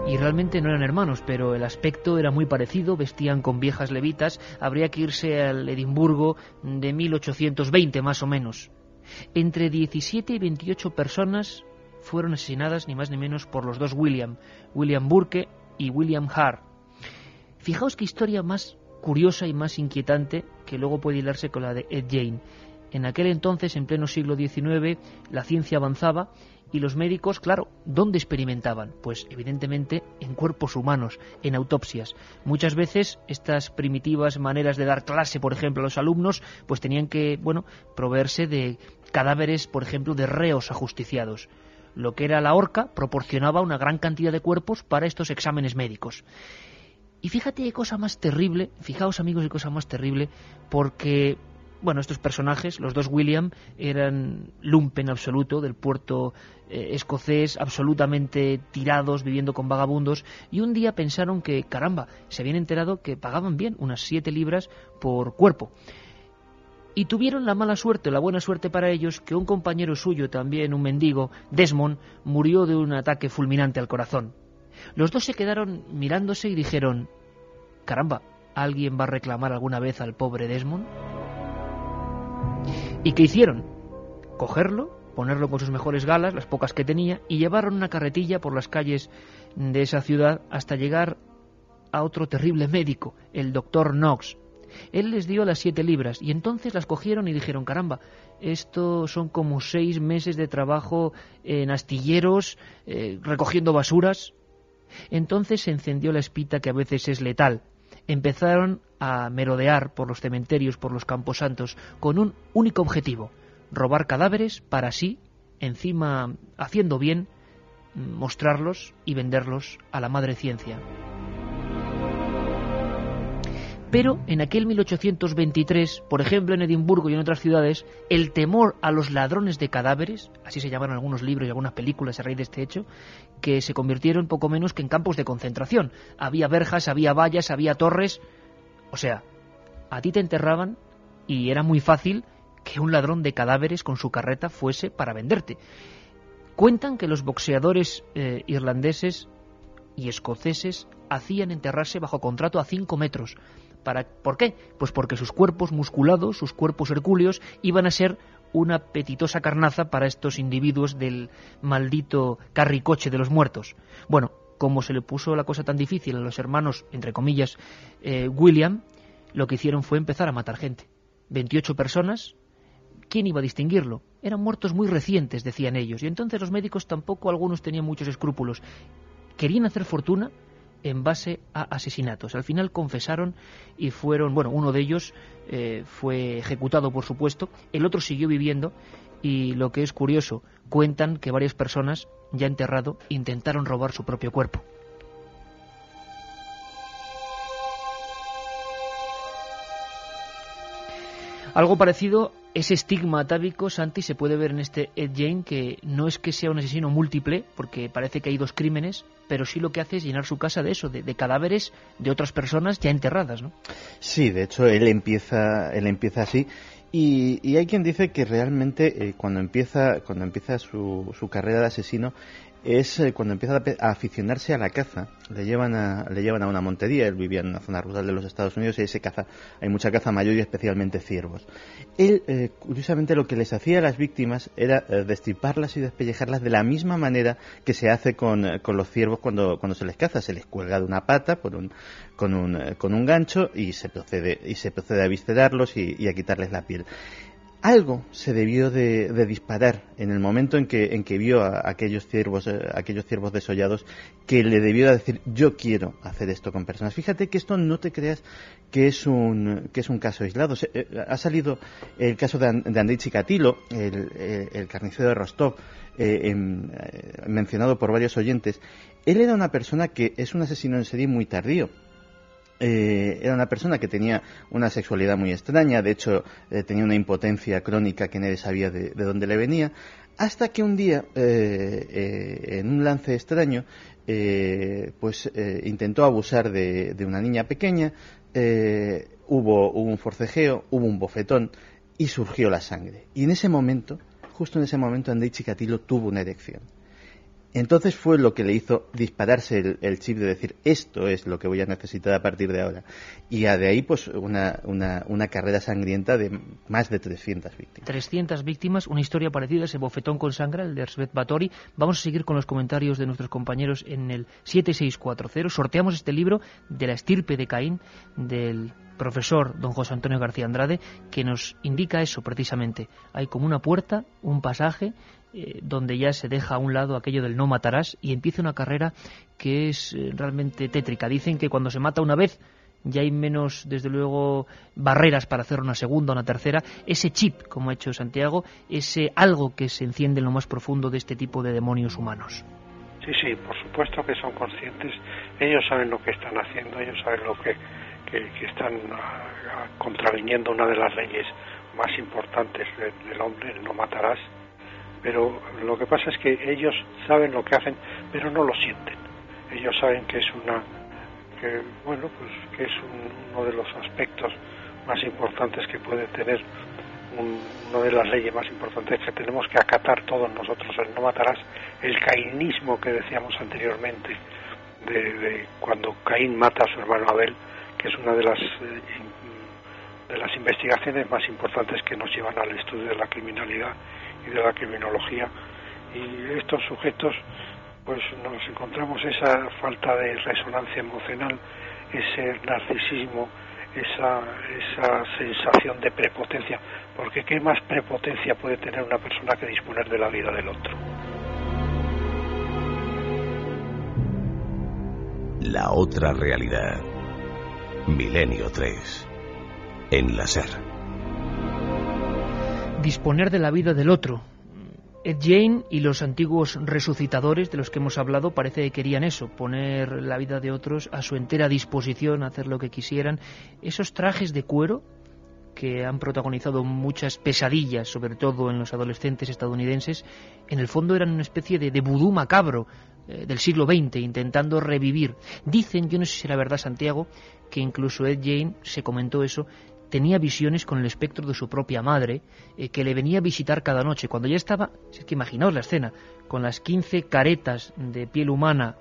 Y realmente no eran hermanos, pero el aspecto era muy parecido, vestían con viejas levitas. Habría que irse al Edimburgo de 1820 más o menos. Entre 17 y 28 personas fueron asesinadas, ni más ni menos, por los dos William Burke y William Hart. Fijaos qué historia más curiosa y más inquietante, que luego puede hilarse con la de Ed Gein. En aquel entonces, en pleno siglo XIX, la ciencia avanzaba y los médicos, claro, ¿dónde experimentaban? Pues evidentemente en cuerpos humanos, en autopsias. Muchas veces estas primitivas maneras de dar clase, por ejemplo, a los alumnos, pues tenían que, proveerse de cadáveres, por ejemplo, de reos ajusticiados. Lo que era la horca proporcionaba una gran cantidad de cuerpos para estos exámenes médicos. Y fíjate qué cosa más terrible, fijaos amigos, qué cosa más terrible, porque, estos personajes, los dos William, eran lumpen absoluto del puerto escocés, absolutamente tirados, viviendo con vagabundos, y un día pensaron que, caramba, se habían enterado que pagaban bien, unas 7 libras por cuerpo. Y tuvieron la mala suerte, la buena suerte para ellos, que un compañero suyo, también un mendigo, Desmond, murió de un ataque fulminante al corazón. Los dos se quedaron mirándose y dijeron, caramba, ¿alguien va a reclamar alguna vez al pobre Desmond? ¿Y qué hicieron? Cogerlo, ponerlo con sus mejores galas, las pocas que tenía, y llevaron una carretilla por las calles de esa ciudad hasta llegar a otro terrible médico, el Dr. Knox. Él les dio las 7 libras y entonces las cogieron y dijeron, caramba, esto son como 6 meses de trabajo en astilleros, recogiendo basuras. Entonces se encendió la espita que a veces es letal. Empezaron a merodear por los cementerios, por los camposantos, con un único objetivo: robar cadáveres para así, encima haciendo bien, mostrarlos y venderlos a la madre ciencia. Pero en aquel 1823, por ejemplo en Edimburgo y en otras ciudades, el temor a los ladrones de cadáveres, así se llamaron algunos libros y algunas películas a raíz de este hecho, que se convirtieron poco menos que en campos de concentración. Había verjas, había vallas, había torres. O sea, a ti te enterraban y era muy fácil que un ladrón de cadáveres con su carreta fuese para venderte. Cuentan que los boxeadores irlandeses y escoceses hacían enterrarse bajo contrato a 5 metros. ¿Por qué? Pues porque sus cuerpos musculados, sus cuerpos hercúleos, iban a ser una apetitosa carnaza para estos individuos del maldito carricoche de los muertos. Bueno, como se le puso la cosa tan difícil a los hermanos, entre comillas, William, lo que hicieron fue empezar a matar gente. 28 personas. ¿Quién iba a distinguirlo? Eran muertos muy recientes, decían ellos, y entonces los médicos tampoco, algunos tenían muchos escrúpulos. Querían hacer fortuna en base a asesinatos. Al final confesaron y fueron, bueno, uno de ellos fue ejecutado, por supuesto, el otro siguió viviendo y, lo que es curioso, cuentan que varias personas, ya enterrado, intentaron robar su propio cuerpo. Algo parecido, ese estigma atávico, Santi, se puede ver en este Ed Gein, que no es que sea un asesino múltiple, porque parece que hay 2 crímenes, pero sí lo que hace es llenar su casa de eso, de cadáveres de otras personas ya enterradas, ¿no? Sí, de hecho, él empieza así. Y hay quien dice que realmente cuando empieza su carrera de asesino es cuando empieza a aficionarse a la caza. Le llevan a una montería. Él vivía en una zona rural de los Estados Unidos y hay mucha caza mayor y especialmente ciervos. Él, curiosamente, lo que les hacía a las víctimas era destriparlas y despellejarlas de la misma manera que se hace con los ciervos cuando se les caza. Se les cuelga de una pata con un gancho y se procede a viscerarlos y a quitarles la piel. Algo se debió de disparar en el momento en que vio a aquellos ciervos desollados, que le debió de decir: yo quiero hacer esto con personas. Fíjate que esto no te creas que es un caso aislado. Ha salido el caso de Andrei Chikatilo, el carnicero de Rostov, mencionado por varios oyentes. Él era una persona que es un asesino en serie muy tardío. Era una persona que tenía una sexualidad muy extraña. De hecho, tenía una impotencia crónica que nadie sabía de dónde le venía, hasta que un día, en un lance extraño, intentó abusar de una niña pequeña. Hubo un forcejeo, hubo un bofetón y surgió la sangre. Y en ese momento, justo en ese momento, Andrei Chikatilo tuvo una erección. Entonces fue lo que le hizo dispararse el chip de decir: esto es lo que voy a necesitar a partir de ahora. Y de ahí, pues, una carrera sangrienta de más de 300 víctimas. 300 víctimas, una historia parecida, ese bofetón con sangre, el de Erzsébet Báthory. Vamos a seguir con los comentarios de nuestros compañeros en el 7640. Sorteamos este libro de la estirpe de Caín, del profesor don José Antonio García Andrade, que nos indica eso precisamente. Hay como una puerta, un pasaje, donde ya se deja a un lado aquello del no matarás y empieza una carrera que es realmente tétrica. Dicen que cuando se mata una vez ya hay menos, desde luego, barreras para hacer una segunda o una tercera. Ese chip, como ha hecho Santiago, ese algo que se enciende en lo más profundo de este tipo de demonios humanos. Sí, por supuesto que son conscientes. Ellos saben lo que están haciendo, ellos saben lo que están contraviniendo una de las leyes más importantes del hombre, el no matarás. Pero lo que pasa es que ellos saben lo que hacen, pero no lo sienten. Ellos saben que es uno de los aspectos más importantes que puede tener, una de las leyes más importantes que tenemos que acatar todos nosotros, el no matarás, el cainismo que decíamos anteriormente, de cuando Caín mata a su hermano Abel, que es una de las investigaciones más importantes que nos llevan al estudio de la criminalidad y de la criminología. Y estos sujetos, pues nos encontramos esa falta de resonancia emocional, ese narcisismo, esa sensación de prepotencia, porque ¿qué más prepotencia puede tener una persona que disponer de la vida del otro? La otra realidad. Milenio 3. En la SER. Disponer de la vida del otro. Ed Gein y los antiguos resucitadores de los que hemos hablado parece que querían eso, poner la vida de otros a su entera disposición, hacer lo que quisieran. Esos trajes de cuero que han protagonizado muchas pesadillas, sobre todo en los adolescentes estadounidenses, en el fondo eran una especie de vudú macabro del siglo XX, intentando revivir. Dicen, yo no sé si era verdad, Santiago, que incluso Ed Gein, se comentó eso, tenía visiones con el espectro de su propia madre, que le venía a visitar cada noche. Cuando ya estaba, es que imaginaos la escena, con las 15 caretas de piel humana,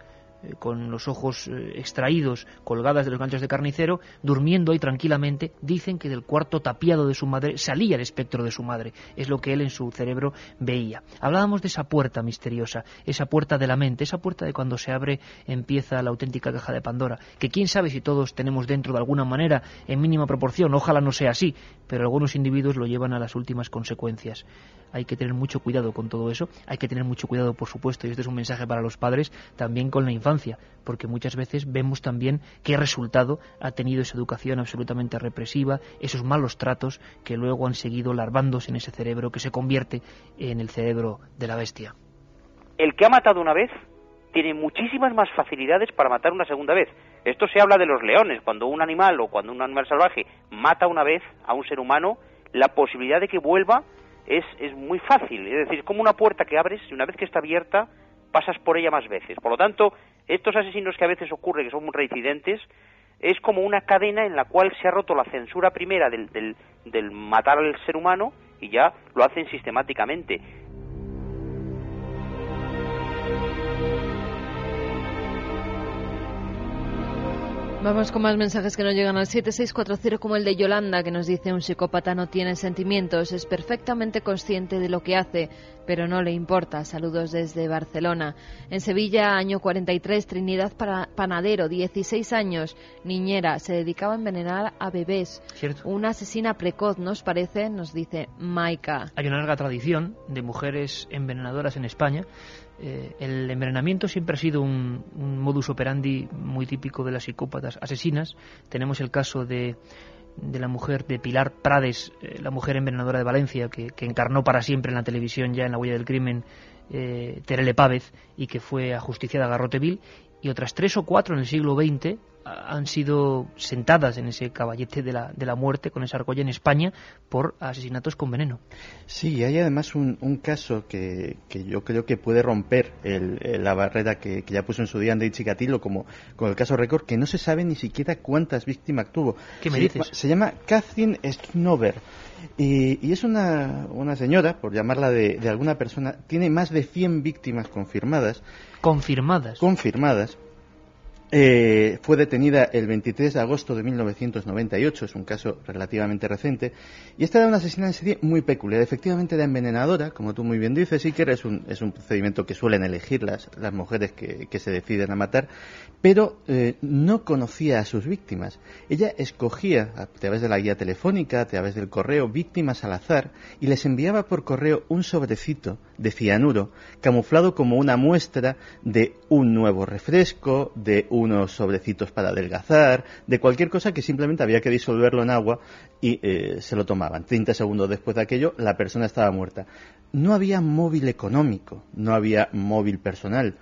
con los ojos extraídos, colgadas de los ganchos de carnicero, durmiendo ahí tranquilamente. Dicen que del cuarto tapiado de su madre salía el espectro de su madre. Es lo que él en su cerebro veía. Hablábamos de esa puerta misteriosa, esa puerta de la mente, esa puerta de cuando se abre empieza la auténtica caja de Pandora, que quién sabe si todos tenemos dentro de alguna manera, en mínima proporción. Ojalá no sea así, pero algunos individuos lo llevan a las últimas consecuencias. Hay que tener mucho cuidado con todo eso, hay que tener mucho cuidado, por supuesto, y este es un mensaje para los padres, también con la infancia, porque muchas veces vemos también qué resultado ha tenido esa educación absolutamente represiva, esos malos tratos que luego han seguido larvándose en ese cerebro que se convierte en el cerebro de la bestia. El que ha matado una vez tiene muchísimas más facilidades para matar una segunda vez. Esto se habla de los leones. Cuando un animal o cuando un animal salvaje mata una vez a un ser humano, la posibilidad de que vuelva es muy fácil. Es decir, es como una puerta que abres y una vez que está abierta pasas por ella más veces. Por lo tanto, estos asesinos que a veces ocurre, que son muy reincidentes, es como una cadena en la cual se ha roto la censura primera del matar al ser humano y ya lo hacen sistemáticamente. Vamos con más mensajes que nos llegan al 7640, como el de Yolanda, que nos dice: un psicópata no tiene sentimientos, es perfectamente consciente de lo que hace, pero no le importa. Saludos desde Barcelona. En Sevilla, año 43, Trinidad Panadero, 16 años, niñera, se dedicaba a envenenar a bebés. Cierto. Una asesina precoz, ¿nos parece? Nos dice Maika. Hay una larga tradición de mujeres envenenadoras en España. El envenenamiento siempre ha sido un modus operandi muy típico de las psicópatas asesinas. Tenemos el caso de la mujer de Pilar Prades, la mujer envenenadora de Valencia, que encarnó para siempre en la televisión, ya en La huella del crimen, Terele Pávez, y que fue ajusticiada a garrote vil. Y otras 3 o 4 en el siglo XX han sido sentadas en ese caballete de la muerte, con esa argolla, en España, por asesinatos con veneno. Sí, hay además un caso que yo creo que puede romper la barrera que ya puso en su día Andrei Chikatilo, como con el caso Récord, que no se sabe ni siquiera cuántas víctimas tuvo. ¿Qué me dices? Se llama Catherine Schnober. Y es una señora, por llamarla de alguna persona, tiene más de 100 víctimas confirmadas. ¿Confirmadas? Confirmadas. Fue detenida el 23 de agosto de 1998, es un caso relativamente reciente, y esta era una asesina en serie muy peculiar. Efectivamente era envenenadora, como tú muy bien dices, Iker, es un procedimiento que suelen elegir las mujeres que se deciden a matar, pero no conocía a sus víctimas. Ella escogía, a través de la guía telefónica, a través del correo, víctimas al azar, y les enviaba por correo un sobrecito de cianuro, camuflado como una muestra de un nuevo refresco, de unos sobrecitos para adelgazar, de cualquier cosa que simplemente había que disolverlo en agua y se lo tomaban. 30 segundos después de aquello, la persona estaba muerta. No había móvil económico, no había móvil personal.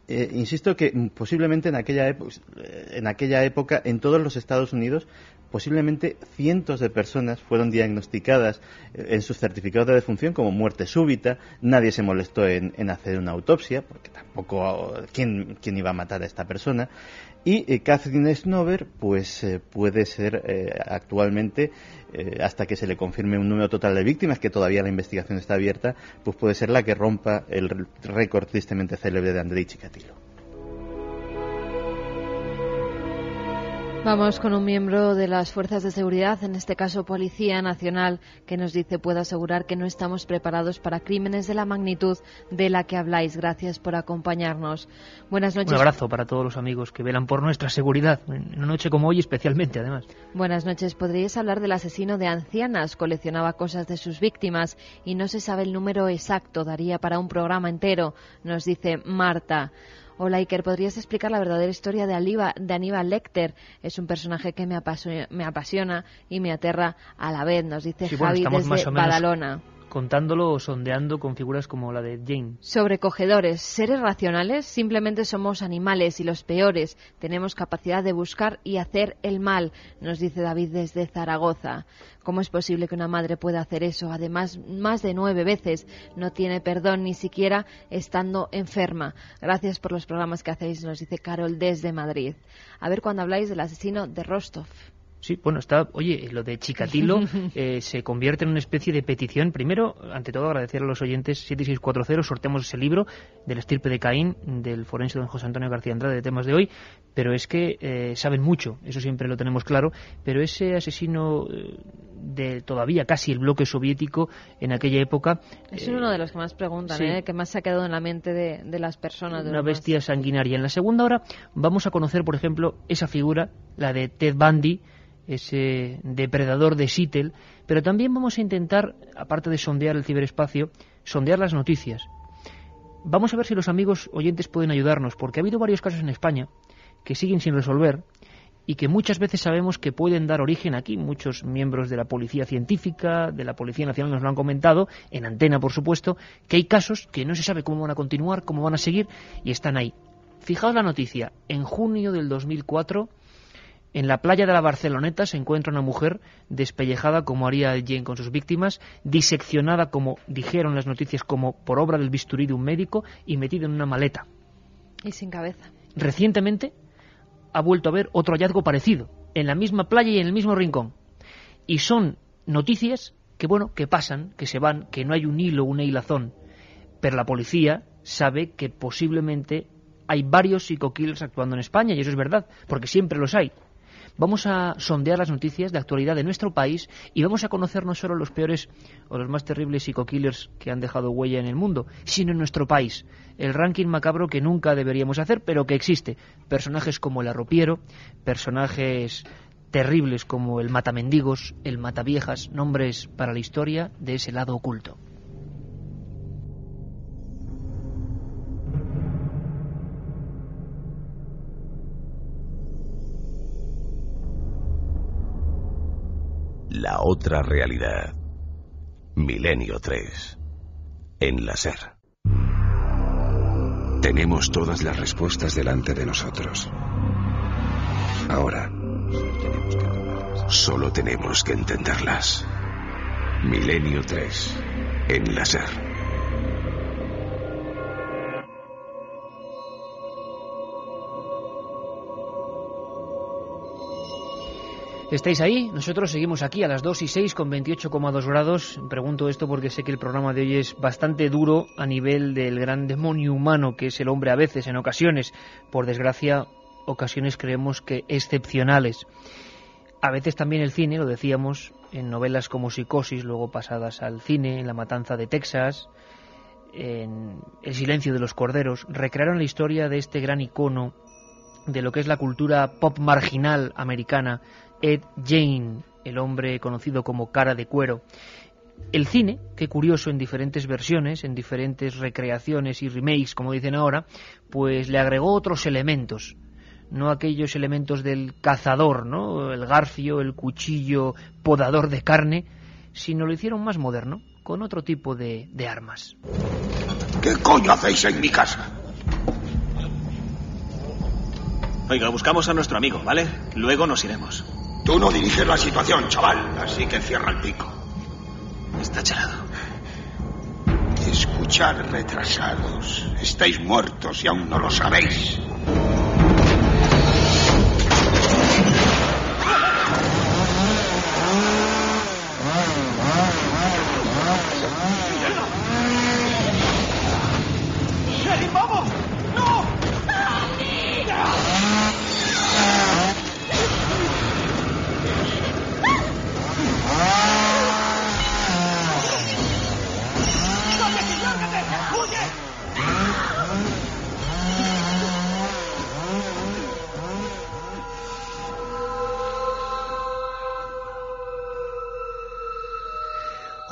Insisto que posiblemente en aquella época en todos los Estados Unidos posiblemente cientos de personas fueron diagnosticadas en sus certificados de defunción como muerte súbita. Nadie se molestó en hacer una autopsia, porque tampoco ¿quién iba a matar a esta persona? Y Catherine Schnober pues puede ser actualmente, hasta que se le confirme un número total de víctimas, que todavía la investigación está abierta, pues puede ser la que rompa el récord tristemente célebre de Andrei Chikatilo. Vamos con un miembro de las fuerzas de seguridad, en este caso Policía Nacional, que nos dice: puedo asegurar que no estamos preparados para crímenes de la magnitud de la que habláis. Gracias por acompañarnos. Buenas noches. Un abrazo para todos los amigos que velan por nuestra seguridad, en una noche como hoy especialmente, además. Buenas noches. ¿Podríais hablar del asesino de ancianas? Coleccionaba cosas de sus víctimas y no se sabe el número exacto. Daría para un programa entero, nos dice Marta. Hola Iker, ¿podrías explicar la verdadera historia de Aníbal Lecter? Es un personaje que me apasiona y me aterra a la vez, nos dice Javi desde Badalona. Contándolo o sondeando con figuras como la de Jane. Sobrecogedores, seres racionales, simplemente somos animales y los peores. Tenemos capacidad de buscar y hacer el mal, nos dice David desde Zaragoza. ¿Cómo es posible que una madre pueda hacer eso? Además, más de 9 veces. No tiene perdón ni siquiera estando enferma. Gracias por los programas que hacéis, nos dice Carol desde Madrid. A ver cuando habláis del asesino de Rostov. Sí, bueno, lo de Chikatilo se convierte en una especie de petición. Primero, ante todo, agradecer a los oyentes 7640, sorteamos ese libro del estirpe de Caín, del forense don José Antonio García Andrade, de temas de hoy, pero es que saben mucho, eso siempre lo tenemos claro, pero ese asesino de todavía casi el bloque soviético en aquella época... Es uno de los que más preguntan, sí, que más se ha quedado en la mente de las personas. Una bestia sanguinaria. En la segunda hora vamos a conocer, por ejemplo, esa figura, la de Ted Bundy, ese depredador de Seattle, pero también vamos a intentar, aparte de sondear el ciberespacio, sondear las noticias. Vamos a ver si los amigos oyentes pueden ayudarnos, porque ha habido varios casos en España que siguen sin resolver y que muchas veces sabemos que pueden dar origen aquí. Muchos miembros de la Policía Científica, de la Policía Nacional nos lo han comentado, en antena por supuesto, que hay casos que no se sabe cómo van a continuar, cómo van a seguir, y están ahí. Fijaos la noticia, en junio del 2004... en la playa de la Barceloneta se encuentra una mujer despellejada como haría Jane con sus víctimas, diseccionada, como dijeron las noticias, como por obra del bisturí de un médico, y metida en una maleta. Y sin cabeza. Recientemente ha vuelto a haber otro hallazgo parecido, en la misma playa y en el mismo rincón. Y son noticias que, bueno, que pasan, que se van, que no hay un hilo, una hilazón. Pero la policía sabe que posiblemente hay varios psico-killers actuando en España, y eso es verdad, porque siempre los hay. Vamos a sondear las noticias de actualidad de nuestro país y vamos a conocer no solo los peores o los más terribles psico-killers que han dejado huella en el mundo, sino en nuestro país. El ranking macabro que nunca deberíamos hacer, pero que existe. Personajes como el arropiero, personajes terribles como el matamendigos, el mataviejas, nombres para la historia de ese lado oculto. La otra realidad. Milenio 3. En la SER. Tenemos todas las respuestas delante de nosotros. Ahora, solo tenemos que entenderlas. Milenio 3. En la SER. ¿Estáis ahí? Nosotros seguimos aquí a las 2:06 con 28,2 grados. Pregunto esto porque sé que el programa de hoy es bastante duro a nivel del gran demonio humano que es el hombre a veces, en ocasiones. Por desgracia, ocasiones creemos que excepcionales. A veces también el cine, lo decíamos, en novelas como Psicosis, luego pasadas al cine, en La matanza de Texas, en El silencio de los corderos, recrearon la historia de este gran icono de lo que es la cultura pop marginal americana, Ed Gein, el hombre conocido como Cara de Cuero. El cine, qué curioso, en diferentes versiones, en diferentes recreaciones y remakes, como dicen ahora, pues le agregó otros elementos, no aquellos elementos del cazador, ¿no?, el garfio, el cuchillo, podador de carne, sino lo hicieron más moderno, con otro tipo de armas. ¿Qué coño hacéis en mi casa? Oiga, buscamos a nuestro amigo, ¿vale? Luego nos iremos. Tú no diriges la situación, chaval, así que cierra el pico. Está chalado. Escuchad, retrasados. Estáis muertos y aún no lo sabéis. ¡Shelly, vamos! ¡No!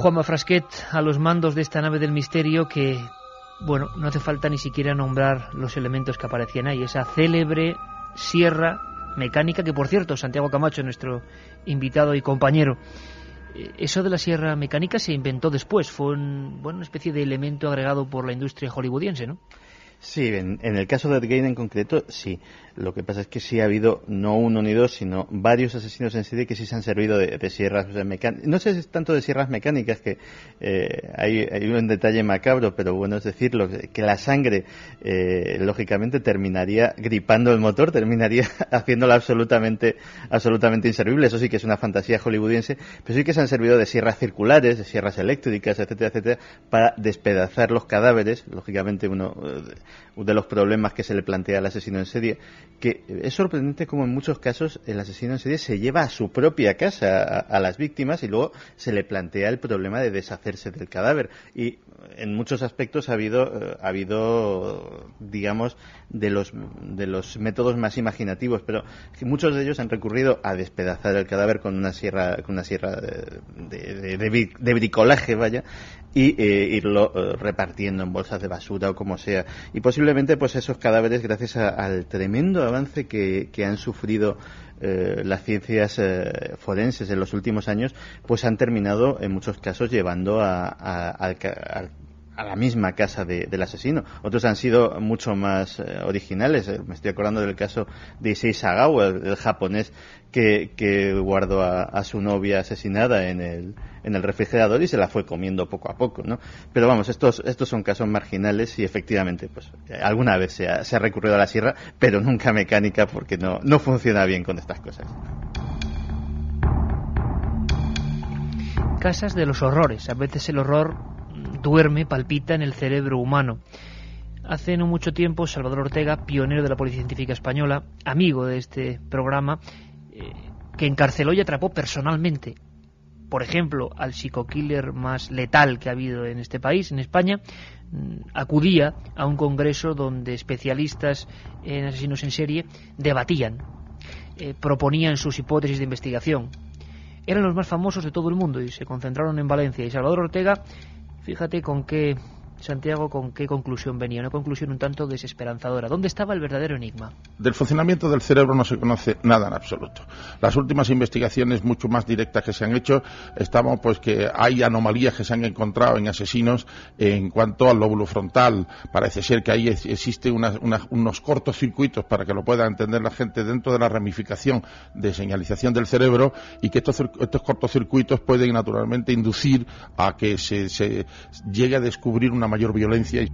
Juanma Frasquet a los mandos de esta nave del misterio que, bueno, no hace falta ni siquiera nombrar los elementos que aparecían ahí. Esa célebre sierra mecánica que, por cierto, Santiago Camacho, nuestro invitado y compañero, eso de la sierra mecánica se inventó después. Fue una especie de elemento agregado por la industria hollywoodiense, ¿no? Sí, en el caso de Ed Gein en concreto, sí. Lo que pasa es que sí ha habido no uno ni dos, sino varios asesinos en serie que sí se han servido de sierras mecánicas. No sé si es tanto de sierras mecánicas, que hay un detalle macabro, pero bueno, es decirlo, que la sangre lógicamente terminaría gripando el motor, terminaría haciéndolo absolutamente inservible. Eso sí que es una fantasía hollywoodiense, pero sí que se han servido de sierras circulares, de sierras eléctricas, etcétera, etcétera, para despedazar los cadáveres. Lógicamente uno de los problemas que se le plantea al asesino en serie, que es sorprendente como en muchos casos el asesino en serie se lleva a su propia casa a las víctimas y luego se le plantea el problema de deshacerse del cadáver. Y en muchos aspectos ha habido digamos, de los métodos más imaginativos, pero muchos de ellos han recurrido a despedazar el cadáver con una sierra de bricolaje, vaya, y irlo repartiendo en bolsas de basura o como sea. Y posiblemente pues esos cadáveres, gracias al tremendo avance que han sufrido las ciencias forenses en los últimos años, pues han terminado en muchos casos llevando a la misma casa del asesino. Otros han sido mucho más originales. Me estoy acordando del caso de Issei Sagawa, el japonés que guardó a su novia asesinada en el refrigerador y se la fue comiendo poco a poco, ¿no? Pero vamos, estos son casos marginales y efectivamente pues alguna vez se ha recurrido a la sierra, pero nunca mecánica, porque no funciona bien con estas cosas. Casas de los horrores. A veces el horror duerme, palpita en el cerebro humano. Hace no mucho tiempo, Salvador Ortega, pionero de la Policía Científica Española, amigo de este programa, que encarceló y atrapó personalmente, por ejemplo, al psicokiller más letal que ha habido en este país, en España, acudía a un congreso donde especialistas en asesinos en serie debatían, proponían sus hipótesis de investigación. Eran los más famosos de todo el mundo y se concentraron en Valencia. Y Salvador Ortega, fíjate con qué conclusión venía, una conclusión un tanto desesperanzadora. ¿Dónde estaba el verdadero enigma? Del funcionamiento del cerebro no se conoce nada en absoluto. Las últimas investigaciones mucho más directas que se han hecho estaban pues que hay anomalías que se han encontrado en asesinos en cuanto al lóbulo frontal. Parece ser que ahí existe unos cortocircuitos, para que lo pueda entender la gente, dentro de la ramificación de señalización del cerebro, y que estos cortocircuitos pueden naturalmente inducir a que se llegue a descubrir una mayor violencia.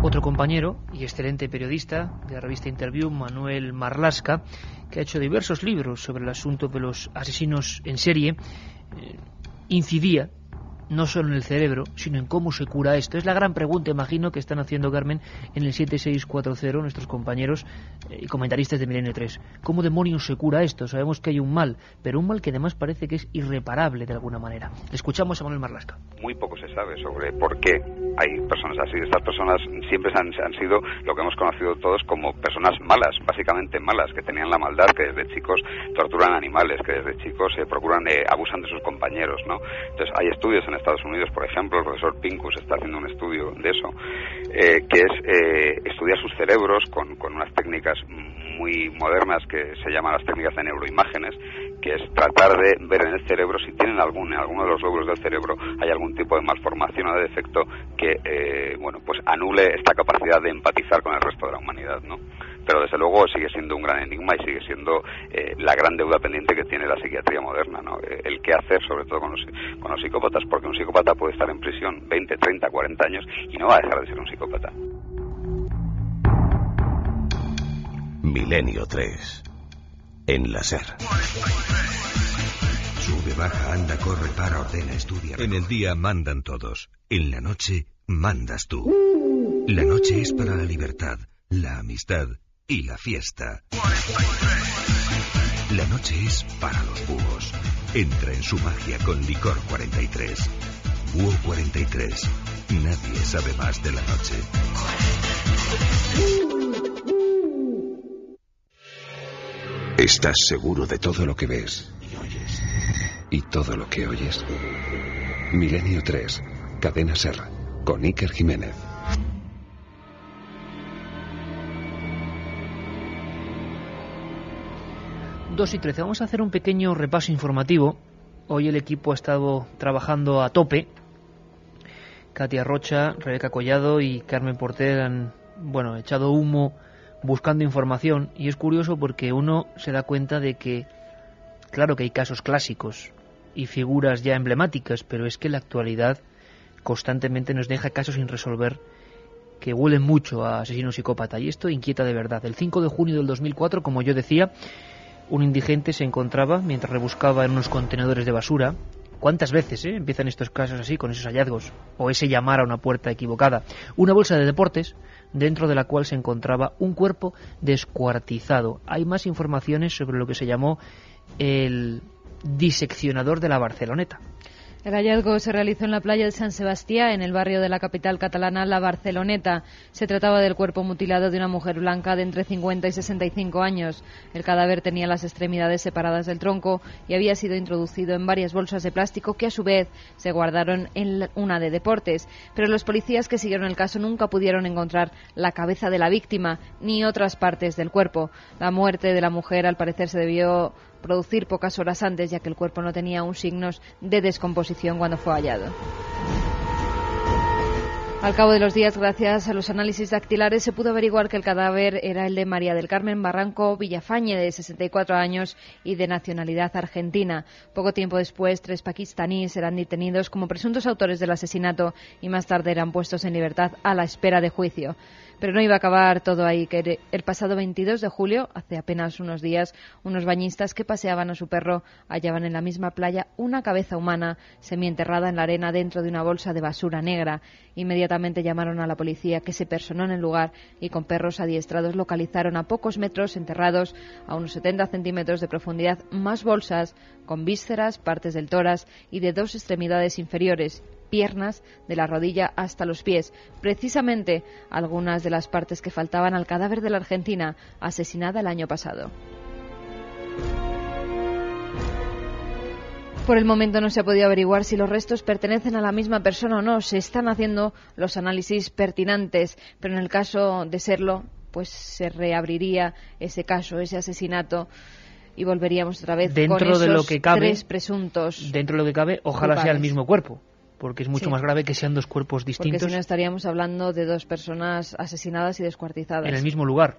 Otro compañero y excelente periodista de la revista Interview, Manuel Marlasca, que ha hecho diversos libros sobre el asunto de los asesinos en serie, incidía no solo en el cerebro, sino en cómo se cura esto. Es la gran pregunta, imagino, que están haciendo, Carmen, en el 7640 nuestros compañeros y comentaristas de Milenio 3. ¿Cómo demonios se cura esto? Sabemos que hay un mal, pero un mal que además parece que es irreparable de alguna manera. Escuchamos a Manuel Marlasca. Muy poco se sabe sobre por qué hay personas así. Estas personas siempre han sido lo que hemos conocido todos como personas malas, básicamente malas, que tenían la maldad, que desde chicos torturan animales, que desde chicos abusan de sus compañeros, ¿no? Entonces hay estudios en Estados Unidos, por ejemplo, el profesor Pincus está haciendo un estudio de eso, que es estudiar sus cerebros con unas técnicas muy modernas que se llaman las técnicas de neuroimágenes, que es tratar de ver en el cerebro si tienen en alguno de los lóbulos del cerebro hay algún tipo de malformación o de defecto que pues anule esta capacidad de empatizar con el resto de la humanidad, ¿no? Pero desde luego sigue siendo un gran enigma y sigue siendo la gran deuda pendiente que tiene la psiquiatría moderna, ¿no? El qué hacer, sobre todo con los psicópatas, porque un psicópata puede estar en prisión 20, 30, 40 años y no va a dejar de ser un psicópata. Milenio 3. En la SER. Sube, baja, anda, corre, para, ordena, estudia. En el día mandan todos. En la noche mandas tú. La noche es para la libertad, la amistad y la fiesta. La noche es para los búhos. Entra en su magia con Licor 43. Búho 43. Nadie sabe más de la noche. ¿Estás seguro de todo lo que ves? y todo lo que oyes. Milenio 3, Cadena SER, con Iker Jiménez. Dos y 13. Vamos a hacer un pequeño repaso informativo. Hoy el equipo ha estado trabajando a tope. Katia Rocha, Rebeca Collado y Carmen Porter han, echado humo buscando información. Y es curioso porque uno se da cuenta de que, claro que hay casos clásicos y figuras ya emblemáticas, pero es que la actualidad constantemente nos deja casos sin resolver que huelen mucho a asesino psicópata. Y esto inquieta de verdad. El 5 de junio del 2004, como yo decía, un indigente se encontraba, mientras rebuscaba en unos contenedores de basura. ¿Cuántas veces empiezan estos casos así, con esos hallazgos? O ese llamar a una puerta equivocada. Una bolsa de deportes, dentro de la cual se encontraba un cuerpo descuartizado. Hay más informaciones sobre lo que se llamó el diseccionador de la Barceloneta. El hallazgo se realizó en la playa de San Sebastián, en el barrio de la capital catalana, la Barceloneta. Se trataba del cuerpo mutilado de una mujer blanca de entre 50 y 65 años. El cadáver tenía las extremidades separadas del tronco y había sido introducido en varias bolsas de plástico que a su vez se guardaron en una de deportes. Pero los policías que siguieron el caso nunca pudieron encontrar la cabeza de la víctima ni otras partes del cuerpo. La muerte de la mujer al parecer se debió producir pocas horas antes, ya que el cuerpo no tenía aún signos de descomposición cuando fue hallado. Al cabo de los días, gracias a los análisis dactilares, se pudo averiguar que el cadáver era el de María del Carmen Barranco Villafañe, de 64 años y de nacionalidad argentina. Poco tiempo después, 3 pakistaníes eran detenidos como presuntos autores del asesinato y más tarde eran puestos en libertad a la espera de juicio. Pero no iba a acabar todo ahí, que el pasado 22 de julio, hace apenas unos días, unos bañistas que paseaban a su perro hallaban en la misma playa una cabeza humana semienterrada en la arena dentro de una bolsa de basura negra. Inmediatamente llamaron a la policía, que se personó en el lugar y con perros adiestrados localizaron a pocos metros, enterrados a unos 70 centímetros de profundidad, más bolsas con vísceras, partes del tórax y de 2 extremidades inferiores, piernas, de la rodilla hasta los pies, precisamente algunas de las partes que faltaban al cadáver de la argentina asesinada el año pasado. Por el momento no se ha podido averiguar si los restos pertenecen a la misma persona o no. Se están haciendo los análisis pertinentes, pero en el caso de serlo, pues se reabriría ese caso, ese asesinato, y volveríamos otra vez dentro con esos de lo que cabe, 3 presuntos. Dentro de lo que cabe, ojalá culpables. sea el mismo cuerpo, porque es mucho más grave que sean 2 cuerpos distintos. Porque si no estaríamos hablando de 2 personas asesinadas y descuartizadas. En el mismo lugar.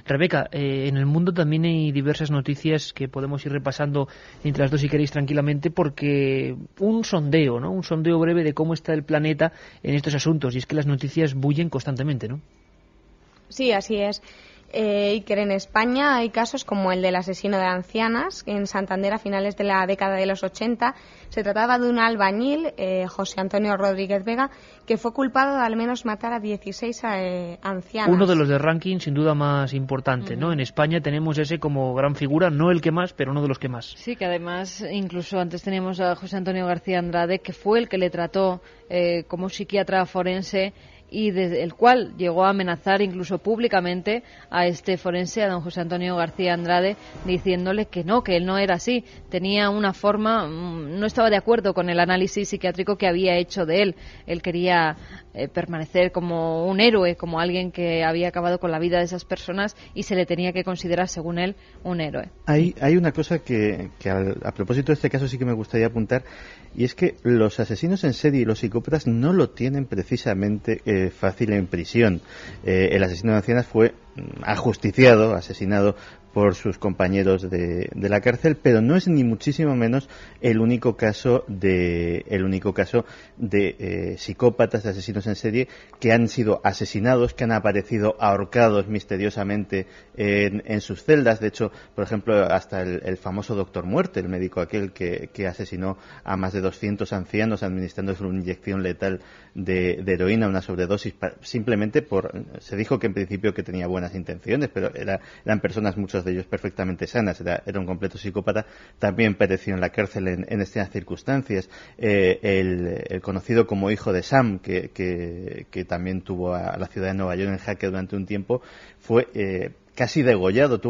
Rebeca, en el mundo también hay diversas noticias que podemos ir repasando entre las dos si queréis tranquilamente, porque un sondeo breve de cómo está el planeta en estos asuntos, y es que las noticias bullen constantemente, ¿no? Sí, así es. Iker, en España hay casos como el del asesino de ancianas en Santander a finales de la década de los 80. Se trataba de un albañil, José Antonio Rodríguez Vega, que fue culpado de al menos matar a 16 ancianas. Uno de los de ranking sin duda más importante, ¿no? En España tenemos ese como gran figura, no el que más, pero uno de los que más. Sí, que además incluso antes teníamos a José Antonio García Andrade, que fue el que le trató como psiquiatra forense, y desde el cual llegó a amenazar incluso públicamente a este forense, a don José Antonio García Andrade, diciéndole que él no era así, tenía una forma, no estaba de acuerdo con el análisis psiquiátrico que había hecho de él. Él quería permanecer como un héroe, como alguien que había acabado con la vida de esas personas, y se le tenía que considerar, según él, un héroe. Hay una cosa que a propósito de este caso sí que me gustaría apuntar, y es que los asesinos en serie y los psicópatas no lo tienen precisamente fácil en prisión. El asesino de ancianas fue ajusticiado, asesinado por sus compañeros de la cárcel, pero no es ni muchísimo menos el único caso de psicópatas, de asesinos en serie que han sido asesinados, que han aparecido ahorcados misteriosamente en sus celdas. De hecho, por ejemplo, hasta el famoso Doctor Muerte, el médico aquel que asesinó a más de 200 ancianos administrándoles una inyección letal de heroína, una sobredosis, simplemente se dijo que en principio que tenía buenas intenciones, pero eran personas, muchos de ellos perfectamente sanas, era un completo psicópata. También pereció en la cárcel en extrañas circunstancias. El conocido como hijo de Sam, que también tuvo a la ciudad de Nueva York en jaque durante un tiempo, fue casi degollado.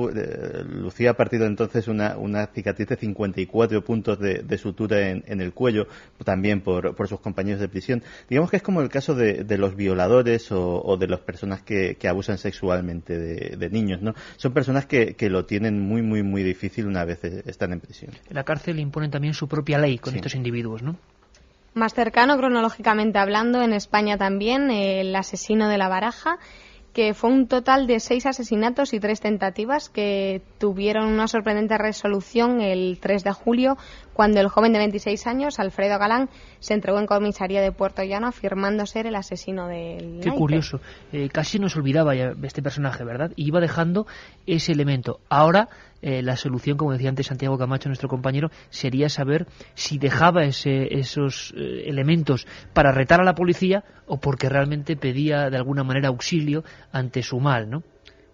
Lucía a partir de entonces una cicatriz de 54 puntos de sutura en el cuello, también por sus compañeros de prisión. Digamos que es como el caso de los violadores o de las personas que abusan sexualmente de niños, ¿no? Son personas que lo tienen muy, muy, muy difícil una vez están en prisión. La cárcel impone también su propia ley con estos individuos, ¿no? Más cercano, cronológicamente hablando, en España también, el asesino de La Baraja, que fue un total de 6 asesinatos y 3 tentativas que tuvieron una sorprendente resolución el 3 de julio, cuando el joven de 26 años, Alfredo Galán, se entregó en comisaría de Puerto Llano afirmando ser el asesino del Qué curioso. Casi nos olvidaba ya este personaje, ¿verdad? Y iba dejando ese elemento. Ahora, la solución, como decía antes Santiago Camacho, nuestro compañero, sería saber si dejaba esos elementos para retar a la policía o porque realmente pedía de alguna manera auxilio ante su mal, ¿no?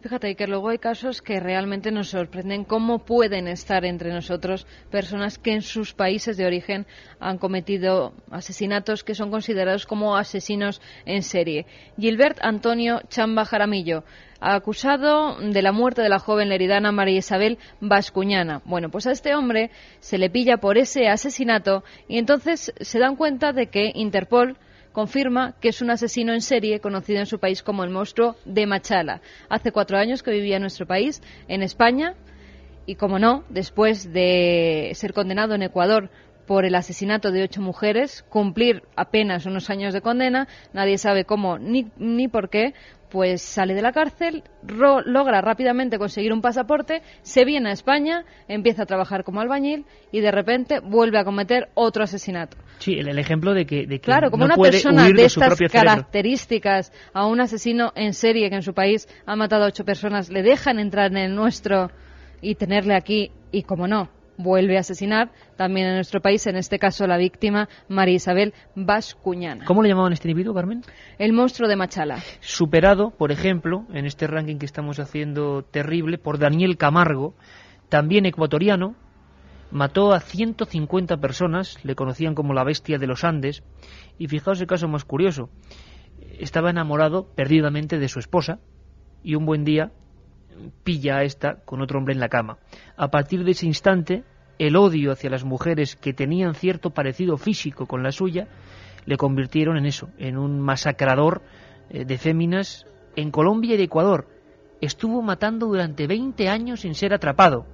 Fíjate que luego hay casos que realmente nos sorprenden cómo pueden estar entre nosotros personas que en sus países de origen han cometido asesinatos que son considerados como asesinos en serie. Gilbert Antonio Chamba Jaramillo, acusado de la muerte de la joven leridana María Isabel Bascuñana. Bueno, pues a este hombre se le pilla por ese asesinato y entonces se dan cuenta de que Interpol confirma que es un asesino en serie conocido en su país como el monstruo de Machala. Hace 4 años que vivía en nuestro país, en España, y como no, después de ser condenado en Ecuador por el asesinato de 8 mujeres, cumplir apenas unos años de condena, nadie sabe cómo ni por qué, pues sale de la cárcel, logra rápidamente conseguir un pasaporte, se viene a España, empieza a trabajar como albañil y de repente vuelve a cometer otro asesinato. Sí, el ejemplo de que claro, como no una puede persona huir de de su estas propio cerebro. características, a un asesino en serie que en su país ha matado a 8 personas, le dejan entrar en el nuestro y tenerle aquí y, como no, vuelve a asesinar también en nuestro país, en este caso la víctima María Isabel Bascuñana. ¿Cómo le llamaban a este individuo, Carmen? El monstruo de Machala. Superado, por ejemplo, en este ranking que estamos haciendo terrible, por Daniel Camargo, también ecuatoriano. Mató a 150 personas, le conocían como la bestia de los Andes, y fijaos el caso más curioso. Estaba enamorado perdidamente de su esposa, y un buen día pilla a esta con otro hombre en la cama. A partir de ese instante, el odio hacia las mujeres que tenían cierto parecido físico con la suya, le convirtieron en eso, en un masacrador de féminas en Colombia y Ecuador. Estuvo matando durante 20 años sin ser atrapado.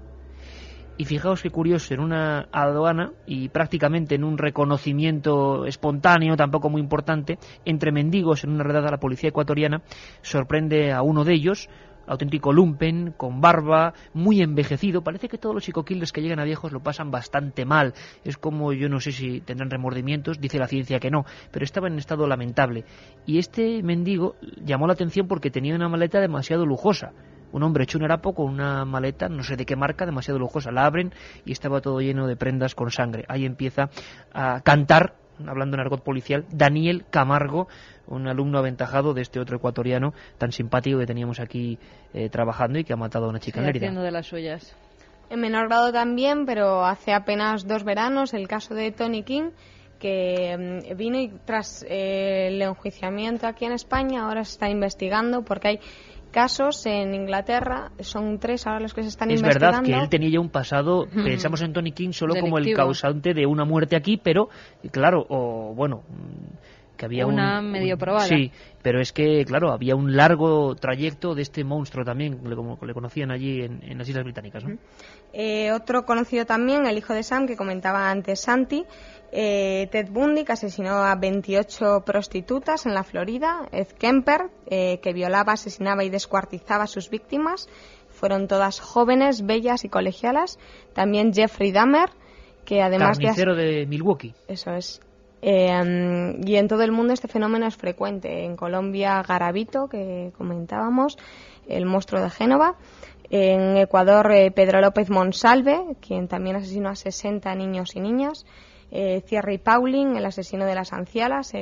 Y fijaos qué curioso, en una aduana y prácticamente en un reconocimiento espontáneo, tampoco muy importante, entre mendigos en una redada, la policía ecuatoriana sorprende a uno de ellos, auténtico lumpen, con barba, muy envejecido. Parece que todos los psico-killers que llegan a viejos lo pasan bastante mal. Es como, yo no sé si tendrán remordimientos, dice la ciencia que no, pero estaba en estado lamentable. Y este mendigo llamó la atención porque tenía una maleta demasiado lujosa. Un hombre hecho un harapo con una maleta, no sé de qué marca, demasiado lujosa. La abren y estaba todo lleno de prendas con sangre. Ahí empieza a cantar, hablando en argot policial, Daniel Camargo, un alumno aventajado de este otro ecuatoriano tan simpático que teníamos aquí trabajando y que ha matado a una chica en Lérida. Haciendo de las suyas. En menor grado también, pero hace apenas 2 veranos, el caso de Tony King, que vino y tras el enjuiciamiento aquí en España, ahora se está investigando porque hay casos en Inglaterra, son 3 ahora los que se están investigando. Es verdad que él tenía ya un pasado, pensamos en Tony King solo delictivo, como el causante de una muerte aquí, pero claro, que había una medio probada. Sí, pero es que, claro, había un largo trayecto de este monstruo también, como le conocían allí en las Islas Británicas, ¿no? Otro conocido también, el hijo de Sam, que comentaba antes Santi, Ted Bundy, que asesinó a 28 prostitutas en la Florida, Ed Kemper, que violaba, asesinaba y descuartizaba a sus víctimas, fueron todas jóvenes, bellas y colegialas. También Jeffrey Dahmer, que además carnicero de Milwaukee. Eso es. Y en todo el mundo este fenómeno es frecuente. En Colombia, Garavito, que comentábamos, el monstruo de Génova. En Ecuador, Pedro López Monsalve, quien también asesinó a 60 niños y niñas. Thierry Paulin, el asesino de las ancianas,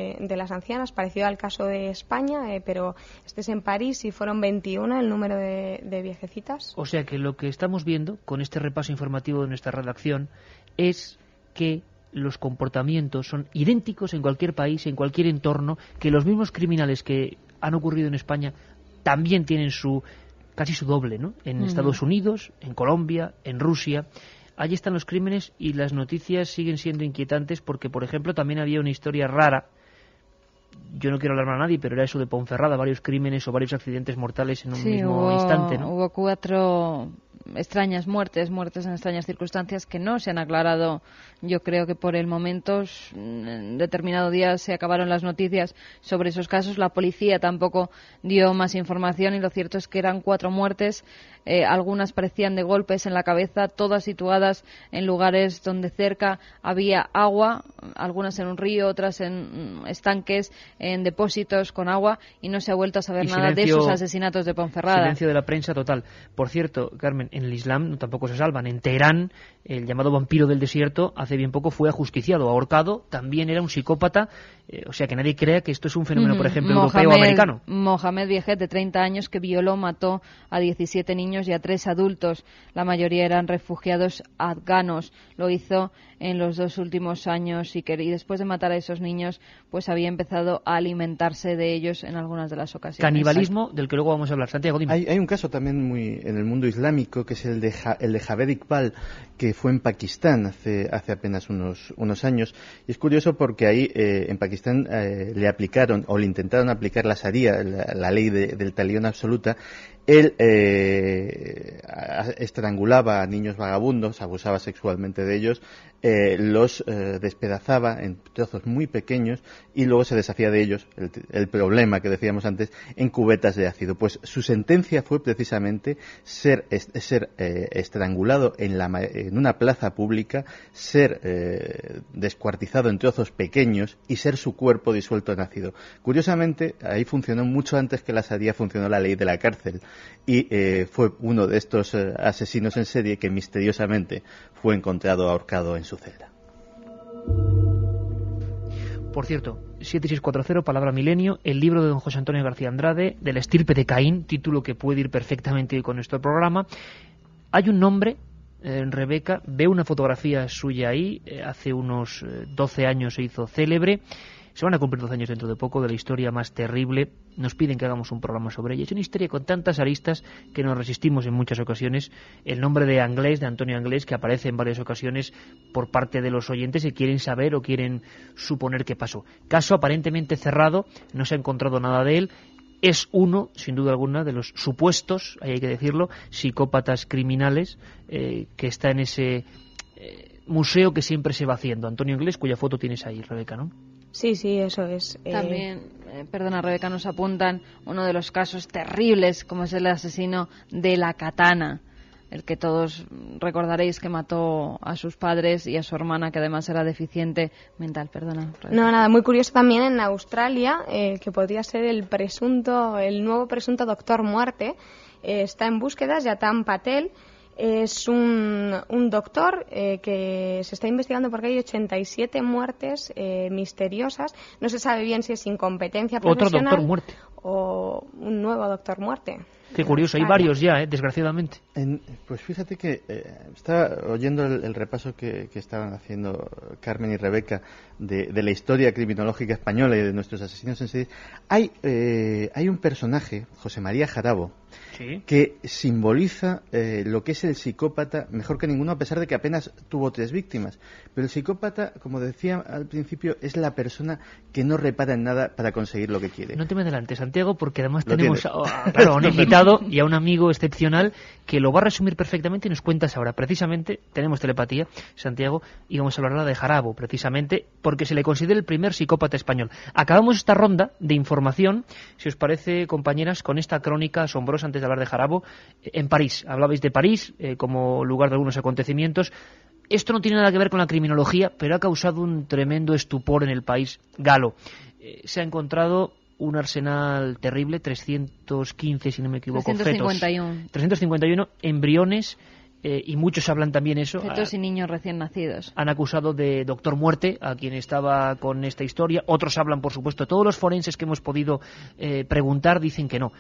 parecido al caso de España, pero este es en París y fueron 21 el número de viejecitas. O sea que lo que estamos viendo con este repaso informativo de nuestra redacción es que los comportamientos son idénticos en cualquier país, en cualquier entorno, que los mismos criminales que han ocurrido en España también tienen su casi su doble, ¿no? En Estados Unidos, en Colombia, en Rusia. Allí están los crímenes y las noticias siguen siendo inquietantes porque, por ejemplo, también había una historia rara. Yo no quiero alarmar a nadie, pero era eso de Ponferrada, varios crímenes o varios accidentes mortales en un mismo instante, ¿no? Hubo 4 extrañas muertes en extrañas circunstancias que no se han aclarado. Yo creo que por el momento, en determinado día se acabaron las noticias sobre esos casos. La policía tampoco dio más información y lo cierto es que eran 4 muertes. Algunas parecían de golpes en la cabeza, todas situadas en lugares donde cerca había agua, algunas en un río, otras en estanques, en depósitos con agua, y no se ha vuelto a saber nada de esos asesinatos de Ponferrada. Silencio de la prensa total. Por cierto, Carmen, en el Islam tampoco se salvan. En Teherán, el llamado vampiro del desierto, hace bien poco fue ajusticiado, ahorcado, también era un psicópata, o sea que nadie crea que esto es un fenómeno, por ejemplo, europeo o americano. Mohamed Viajet, de 30 años, que violó, mató a 17 niños y a 3 adultos. La mayoría eran refugiados afganos. Lo hizo en los 2 últimos años y después de matar a esos niños, pues había empezado a alimentarse de ellos en algunas de las ocasiones. Canibalismo, del que luego vamos a hablar. Santiago, dime. Hay un caso también muy en el mundo islámico, que es el de Javed Iqbal, que fue en Pakistán hace apenas unos años. Y es curioso porque ahí en Pakistán le aplicaron o le intentaron aplicar la Sharia, la ley del talión absoluta. Él estrangulaba a niños vagabundos, abusaba sexualmente de ellos, los despedazaba en trozos muy pequeños y luego se deshacía de ellos, el problema que decíamos antes, en cubetas de ácido. Pues su sentencia fue precisamente ser estrangulado en una plaza pública, ser descuartizado en trozos pequeños y ser su cuerpo disuelto en ácido. Curiosamente, ahí funcionó mucho antes que la Sharia funcionó la ley de la cárcel. Y fue uno de estos asesinos en serie que misteriosamente fue encontrado ahorcado en su celda. Por cierto, 7640, palabra milenio, el libro de don José Antonio García Andrade, de la estirpe de Caín, título que puede ir perfectamente con nuestro programa. Hay un nombre, Rebeca, ve una fotografía suya ahí, hace unos 12 años se hizo célebre. Se van a cumplir 12 años dentro de poco de la historia más terrible. Nos piden que hagamos un programa sobre ella. Es una historia con tantas aristas que nos resistimos en muchas ocasiones. El nombre de Anglés, de Antonio Anglés, que aparece en varias ocasiones por parte de los oyentes que quieren saber o quieren suponer qué pasó. Caso aparentemente cerrado, no se ha encontrado nada de él. Es uno, sin duda alguna, de los supuestos, ahí hay que decirlo, psicópatas criminales que está en ese museo que siempre se va haciendo. Antonio Anglés, cuya foto tienes ahí, Rebeca, ¿no? Sí, eso es. También, perdona Rebeca, nos apuntan uno de los casos terribles, como es el asesino de la katana, el que todos recordaréis que mató a sus padres y a su hermana, que además era deficiente mental. Perdona, Rebeca. No, nada, muy curioso también en Australia, que podría ser el nuevo presunto Doctor Muerte. Está en búsquedas, Yatan Patel. Es un doctor que se está investigando porque hay 87 muertes misteriosas. No se sabe bien si es incompetencia profesional. Otro doctor muerte. O un nuevo doctor muerte. Qué curioso, hay varios ya, desgraciadamente. Pues fíjate que estaba oyendo el repaso que estaban haciendo Carmen y Rebeca de la historia criminológica española y de nuestros asesinos en serie. Hay un personaje, José María Jarabo, ¿sí?, que simboliza lo que es el psicópata mejor que ninguno, a pesar de que apenas tuvo 3 víctimas. Pero el psicópata, como decía al principio, es la persona que no repara en nada para conseguir lo que quiere. No te me adelantes, Santiago, porque además tenemos a un invitado y a un amigo excepcional que lo va a resumir perfectamente y nos cuentas ahora. Precisamente, tenemos telepatía, Santiago, y vamos a hablar de Jarabo, precisamente, porque se le considera el primer psicópata español. Acabamos esta ronda de información, si os parece, compañeras, con esta crónica asombrosa antes de hablar de Jarabo, en París. Hablabais de París como lugar de algunos acontecimientos. Esto no tiene nada que ver con la criminología, pero ha causado un tremendo estupor en el país galo. Se ha encontrado un arsenal terrible, 315, si no me equivoco, 351 embriones, y muchos hablan también eso. Fetos y niños recién nacidos. Han acusado de doctor muerte a quien estaba con esta historia. Otros hablan, por supuesto, todos los forenses que hemos podido preguntar dicen que no.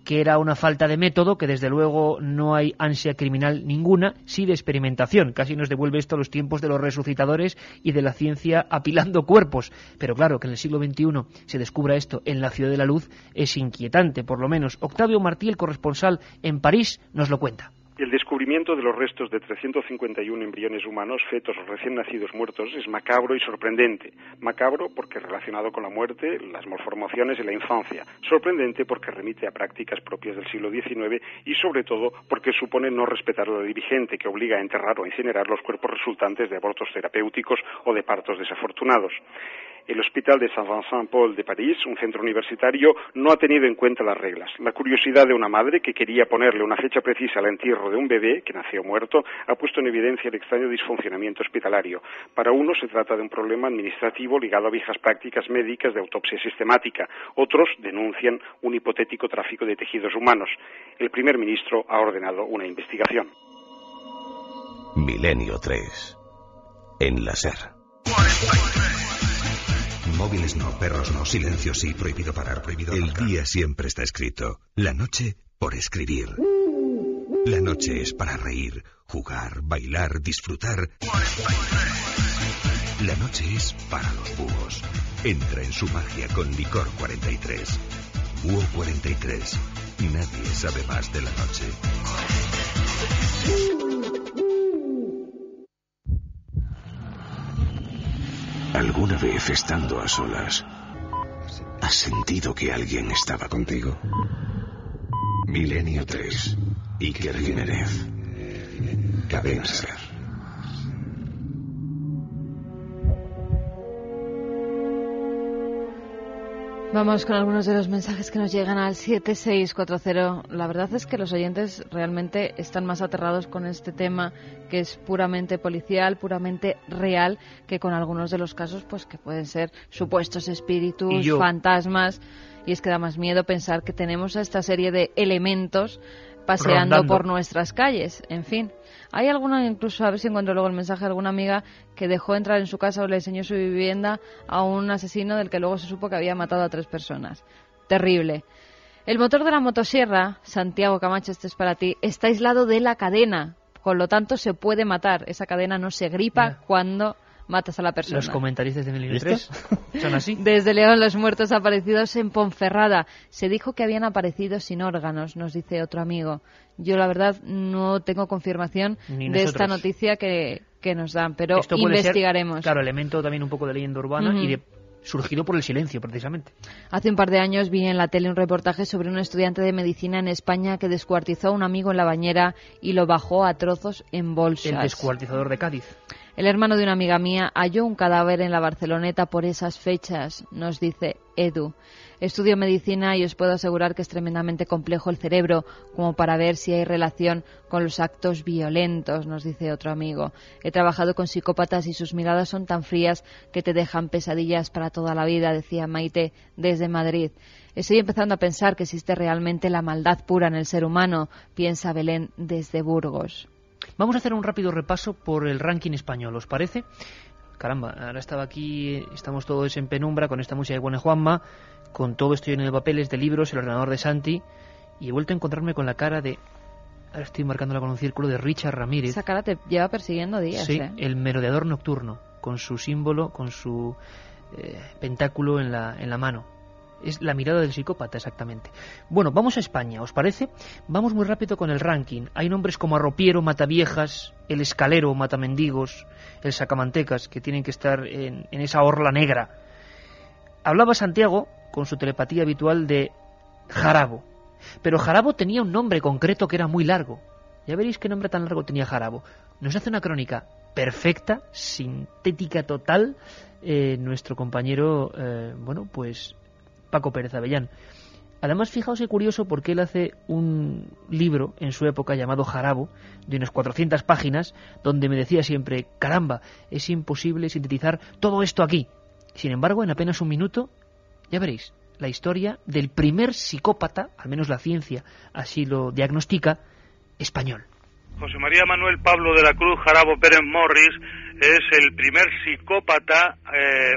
que era una falta de método, que desde luego no hay ansia criminal ninguna, sí de experimentación. Casi nos devuelve esto a los tiempos de los resucitadores y de la ciencia apilando cuerpos. Pero claro, que en el siglo XXI se descubra esto en la Ciudad de la Luz es inquietante, por lo menos. Octavio Martí, el corresponsal en París, nos lo cuenta. El descubrimiento de los restos de 351 embriones humanos, fetos o recién nacidos muertos, es macabro y sorprendente. Macabro porque relacionado con la muerte, las malformaciones y la infancia. Sorprendente porque remite a prácticas propias del siglo XIX y sobre todo porque supone no respetar la ley vigente que obliga a enterrar o incinerar los cuerpos resultantes de abortos terapéuticos o de partos desafortunados. El Hospital de Saint-Vincent-Paul de París, un centro universitario, no ha tenido en cuenta las reglas. La curiosidad de una madre que quería ponerle una fecha precisa al entierro de un bebé que nació muerto ha puesto en evidencia el extraño disfuncionamiento hospitalario. Para unos se trata de un problema administrativo ligado a viejas prácticas médicas de autopsia sistemática. Otros denuncian un hipotético tráfico de tejidos humanos. El primer ministro ha ordenado una investigación. Milenio 3. En la SER. Móviles no, perros no, silencio sí, prohibido parar, prohibido El arrancar. día siempre está escrito. La noche por escribir. La noche es para reír, jugar, bailar, disfrutar. La noche es para los búhos. Entra en su magia con Licor 43. Búho 43. Nadie sabe más de la noche. ¿Alguna vez estando a solas has sentido que alguien estaba contigo? Milenio 3. Iker Jiménez. Cadena SER. Vamos con algunos de los mensajes que nos llegan al 7640. La verdad es que los oyentes realmente están más aterrados con este tema, que es puramente policial, puramente real, que con algunos de los casos pues que pueden ser supuestos espíritus, fantasmas. Y es que da más miedo pensar que tenemos a esta serie de elementos paseando rondando por nuestras calles. En fin, hay alguna, incluso a ver si encuentro luego el mensaje de alguna amiga que dejó entrar en su casa o le enseñó su vivienda a un asesino del que luego se supo que había matado a 3 personas. Terrible. El motor de la motosierra, Santiago Camacho, este es para ti, está aislado de la cadena, con lo tanto se puede matar. Esa cadena no se gripa cuando matas a la persona. Los comentaristas de Milenio 3 son así. Desde León, los muertos aparecidos en Ponferrada. Se dijo que habían aparecido sin órganos, nos dice otro amigo. Yo, la verdad, no tengo confirmación de esta noticia que nos dan, pero esto puede investigaremos. Ser, claro, elemento también un poco de leyenda urbana y de surgido por el silencio, precisamente. Hace un par de años vi en la tele un reportaje sobre un estudiante de medicina en España que descuartizó a un amigo en la bañera y lo bajó a trozos en bolsas. El descuartizador de Cádiz. El hermano de una amiga mía halló un cadáver en la Barceloneta por esas fechas, nos dice Edu. Estudio medicina y os puedo asegurar que es tremendamente complejo el cerebro como para ver si hay relación con los actos violentos, nos dice otro amigo. He trabajado con psicópatas y sus miradas son tan frías que te dejan pesadillas para toda la vida, decía Maite desde Madrid. Estoy empezando a pensar que existe realmente la maldad pura en el ser humano, piensa Belén desde Burgos. Vamos a hacer un rápido repaso por el ranking español, ¿os parece? Caramba, ahora estaba aquí, estamos todos en penumbra con esta música de Juan Juanma, con todo esto lleno de papeles, de libros, el ordenador de Santi, y he vuelto a encontrarme con la cara de, ahora estoy marcándola con un círculo, de Richard Ramírez. Esa cara te lleva persiguiendo días, sí, el merodeador nocturno, con su símbolo, con su pentáculo en la mano. Es la mirada del psicópata, exactamente. Bueno, vamos a España, ¿os parece? Vamos muy rápido con el ranking. Hay nombres como Arropiero, Mataviejas, El Escalero, Matamendigos, El Sacamantecas, que tienen que estar en esa orla negra. Hablaba Santiago, con su telepatía habitual, de Jarabo. Pero Jarabo tenía un nombre concreto que era muy largo. Ya veréis qué nombre tan largo tenía Jarabo. Nos hace una crónica perfecta, sintética total, nuestro compañero, Paco Pérez Avellán. Además, fijaos qué curioso, porque él hace un libro en su época llamado Jarabo, de unas 400 páginas, donde me decía siempre, caramba, es imposible sintetizar todo esto aquí. Sin embargo, en apenas un minuto, ya veréis, la historia del primer psicópata, al menos la ciencia así lo diagnostica, español. José María Manuel Pablo de la Cruz Jarabo Pérez Morris es el primer psicópata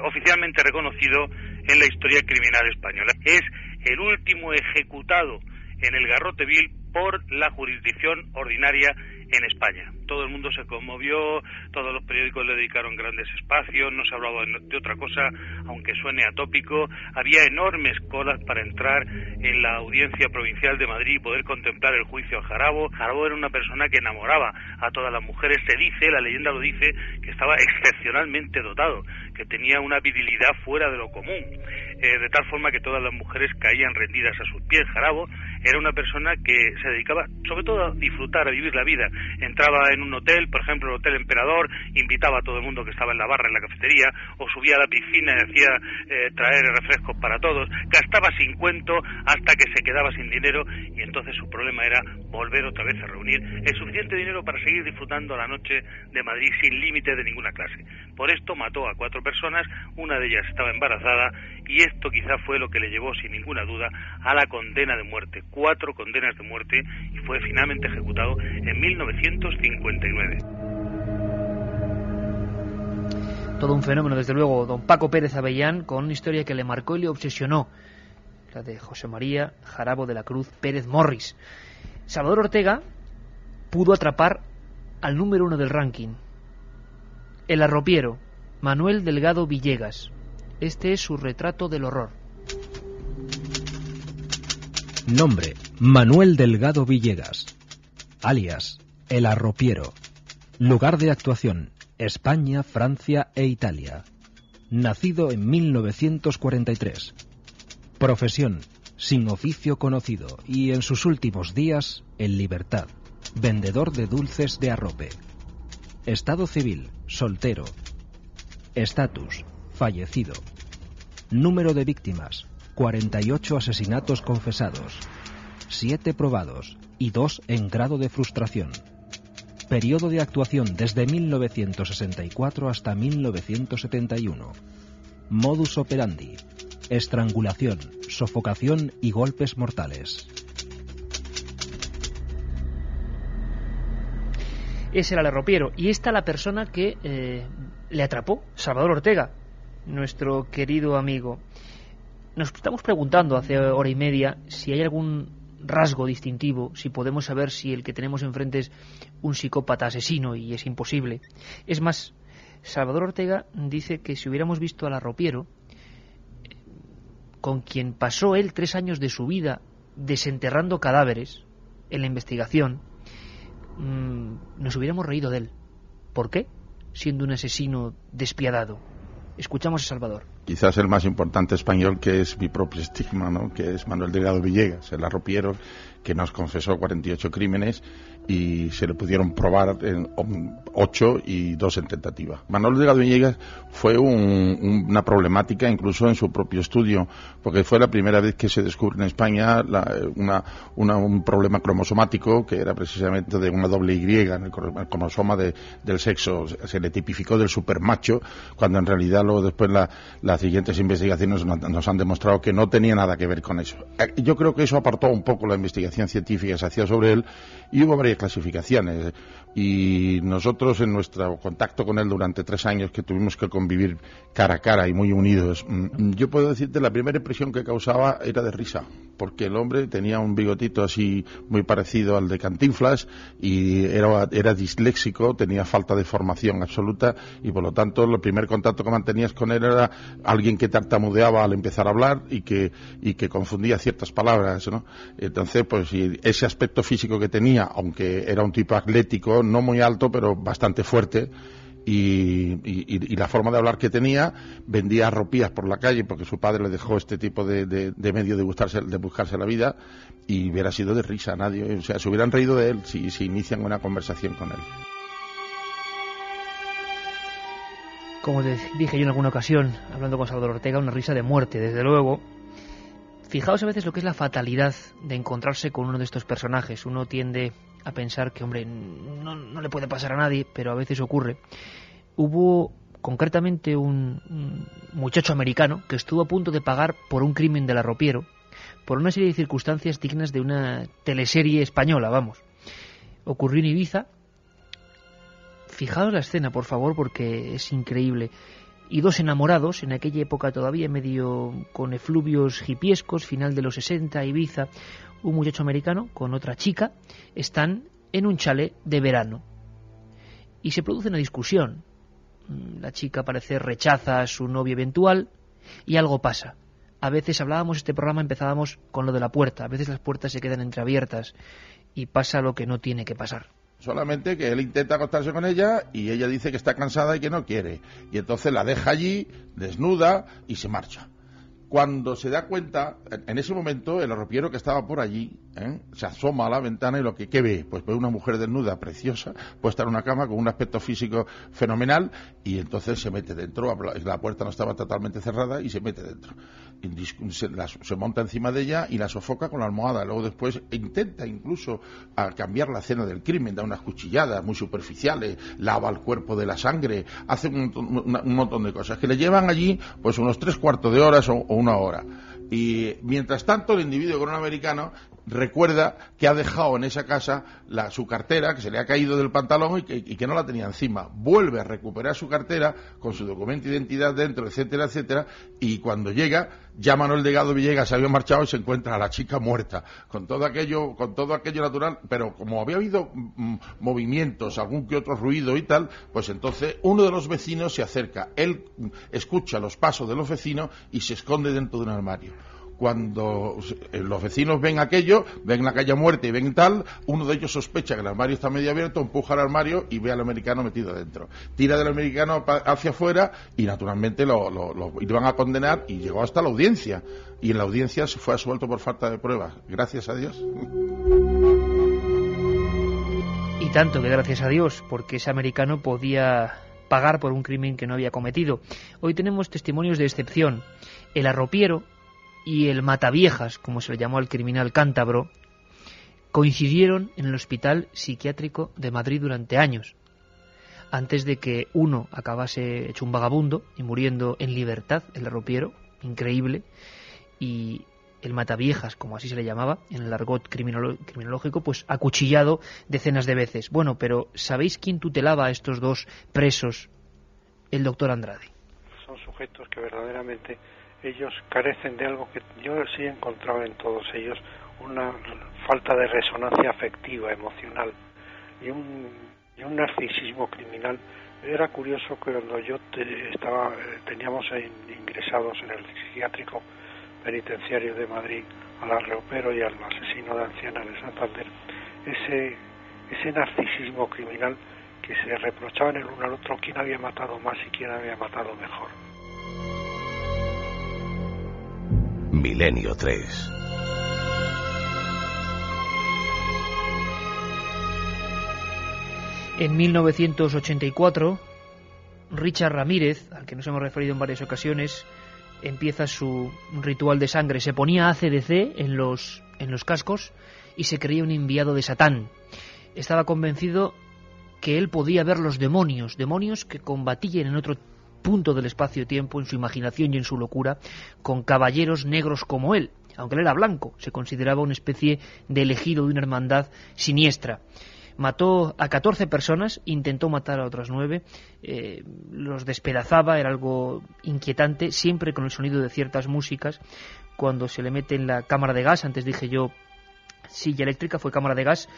oficialmente reconocido en la historia criminal española. Es el último ejecutado en el Garrote Vil por la jurisdicción ordinaria en España. Todo el mundo se conmovió, todos los periódicos le dedicaron grandes espacios, no se hablaba de otra cosa, aunque suene atópico. Había enormes colas para entrar en la Audiencia Provincial de Madrid y poder contemplar el juicio a Jarabo. Jarabo era una persona que enamoraba a todas las mujeres. Se dice, la leyenda lo dice, que estaba excepcionalmente dotado, que tenía una virilidad fuera de lo común, de tal forma que todas las mujeres caían rendidas a sus pies. Jarabo era una persona que se dedicaba sobre todo a disfrutar, a vivir la vida. Entraba en un hotel, por ejemplo el Hotel Emperador, invitaba a todo el mundo que estaba en la barra, en la cafetería, o subía a la piscina y hacía traer refrescos para todos. Gastaba sin cuento hasta que se quedaba sin dinero, y entonces su problema era volver otra vez a reunir el suficiente dinero para seguir disfrutando la noche de Madrid sin límite de ninguna clase. Por esto mató a 4 personas, una de ellas estaba embarazada, y esto quizá fue lo que le llevó sin ninguna duda a la condena de muerte. 4 condenas de muerte, y fue finalmente ejecutado en 1959. Todo un fenómeno, desde luego, don Paco Pérez Avellán, con una historia que le marcó y le obsesionó, la de José María Jarabo de la Cruz Pérez Morris. Salvador Ortega pudo atrapar al número 1 del ranking, el arropiero, Manuel Delgado Villegas. Este es su retrato del horror. Nombre: Manuel Delgado Villegas. Alias: El Arropiero. Lugar de actuación: España, Francia e Italia. Nacido en 1943. Profesión: sin oficio conocido, y en sus últimos días en libertad. Vendedor de dulces de arrope. Estado civil: soltero. Estatus: fallecido. Número de víctimas: 48 asesinatos confesados, 7 probados y 2 en grado de frustración. Periodo de actuación desde 1964 hasta 1971. Modus operandi: estrangulación, sofocación y golpes mortales. Ese era el arropiero, y esta la persona que le atrapó, Salvador Ortega, nuestro querido amigo. Nos estamos preguntando hace hora y media si hay algún rasgo distintivo, si podemos saber si el que tenemos enfrente es un psicópata asesino, y es imposible. Es más, Salvador Ortega dice que si hubiéramos visto al arropiero, con quien pasó él 3 años de su vida desenterrando cadáveres en la investigación, nos hubiéramos reído de él. ¿Por qué? Siendo un asesino despiadado. Escuchamos a Salvador. Quizás el más importante español, que es mi propio estigma, ¿no? Que es Manuel Delgado Villegas, el arropiero, que nos confesó 48 crímenes y se le pudieron probar en 8 y 2 en tentativa. Manuel Delgado Villegas fue una problemática incluso en su propio estudio, porque fue la primera vez que se descubre en España un problema cromosomático, que era precisamente de una doble Y en el cromosoma del sexo. Se le tipificó del supermacho, cuando en realidad luego después las siguientes investigaciones nos han demostrado que no tenía nada que ver con eso. Yo creo que eso apartó un poco la investigación científica que se hacía sobre él, y hubo varias clasificaciones, y nosotros en nuestro contacto con él durante 3 años que tuvimos que convivir cara a cara y muy unidos, yo puedo decirte, la primera impresión que causaba era de risa, porque el hombre tenía un bigotito así muy parecido al de Cantinflas, y era disléxico, tenía falta de formación absoluta, y por lo tanto el primer contacto que mantenías con él era alguien que tartamudeaba al empezar a hablar y que confundía ciertas palabras, ¿no? Entonces, pues ese aspecto físico que tenía, aunque era un tipo atlético, no muy alto, pero bastante fuerte, y la forma de hablar que tenía, vendía arropías por la calle porque su padre le dejó este tipo de medio de buscarse la vida, y hubiera sido de risa. Nadie, o sea, se hubieran reído de él si inician una conversación con él. Como dije yo en alguna ocasión, hablando con Salvador Ortega, una risa de muerte, desde luego. Fijaos a veces lo que es la fatalidad de encontrarse con uno de estos personajes. Uno tiende a pensar que, hombre, no le puede pasar a nadie, pero a veces ocurre. Hubo concretamente un muchacho americano que estuvo a punto de pagar por un crimen del arropiero, por una serie de circunstancias dignas de una teleserie española, vamos. Ocurrió en Ibiza. Fijaos la escena, por favor, porque es increíble. y dos enamorados, en aquella época todavía medio con efluvios hipiescos, final de los 60, Ibiza, un muchacho americano con otra chica, están en un chalet de verano. Y se produce una discusión. La chica parece rechaza a su novio eventual y algo pasa. A veces hablábamos, este programa empezábamos con lo de la puerta, a veces las puertas se quedan entreabiertas y pasa lo que no tiene que pasar. Solamente que él intenta acostarse con ella y ella dice que está cansada y que no quiere. Y entonces la deja allí, desnuda y se marcha. Cuando se da cuenta, en ese momento, el arropiero que estaba por allí, se asoma a la ventana y ¿qué ve? Pues ve una mujer desnuda, preciosa, puesta en una cama con un aspecto físico fenomenal, y entonces se mete dentro. La puerta no estaba totalmente cerrada y se mete dentro. Se monta encima de ella y la sofoca con la almohada. Luego después intenta incluso cambiar la escena del crimen, da unas cuchilladas muy superficiales, lava el cuerpo de la sangre, hace un montón de cosas que le llevan allí pues unos 3/4 de horas o una hora. Y mientras tanto el individuo con un americano recuerda que ha dejado en esa casa su cartera, que se le ha caído del pantalón y que no la tenía encima. Vuelve a recuperar su cartera con su documento de identidad dentro, etcétera, etcétera, y cuando llega, ya Manuel Delgado Villegas se había marchado y se encuentra a la chica muerta, con todo aquello natural, pero como había habido movimientos, algún que otro ruido y tal, pues entonces uno de los vecinos se acerca, él escucha los pasos de los vecinos y se esconde dentro de un armario. Cuando los vecinos ven aquello, ven la calle muerta y ven tal, uno de ellos sospecha que el armario está medio abierto, empuja el armario y ve al americano metido dentro. Tira del americano hacia afuera y naturalmente lo iban a condenar y llegó hasta la audiencia. Y en la audiencia se fue absuelto por falta de pruebas. Gracias a Dios. Y tanto que gracias a Dios, porque ese americano podía pagar por un crimen que no había cometido. Hoy tenemos testimonios de excepción. El arropiero y el mataviejas, como se le llamó al criminal cántabro, coincidieron en el Hospital Psiquiátrico de Madrid durante años, antes de que uno acabase hecho un vagabundo y muriendo en libertad, el arropiero, increíble, y el mataviejas, como así se le llamaba en el argot criminológico, pues acuchillado decenas de veces. Bueno, pero ¿sabéis quién tutelaba a estos dos presos? El doctor Andrade. Son sujetos que verdaderamente ellos carecen de algo que yo sí he encontrado en todos ellos, una falta de resonancia afectiva, emocional y un narcisismo criminal. Era curioso que cuando yo teníamos ingresados en el psiquiátrico penitenciario de Madrid al arropiero y al asesino de ancianas de Santander, ese narcisismo criminal que se reprochaban el uno al otro quién había matado más y quién había matado mejor. Milenio 3. En 1984, Richard Ramírez, al que nos hemos referido en varias ocasiones, empieza su ritual de sangre. Se ponía ACDC en los cascos y se creía un enviado de Satán. Estaba convencido que él podía ver los demonios que combatían en otro punto del espacio-tiempo, en su imaginación y en su locura, con caballeros negros como él. Aunque él era blanco, se consideraba una especie de elegido de una hermandad siniestra. Mató a 14 personas, intentó matar a otras 9, los despedazaba, era algo inquietante, siempre con el sonido de ciertas músicas. Cuando se le mete en la cámara de gas, antes dije yo silla eléctrica, fue cámara de gas,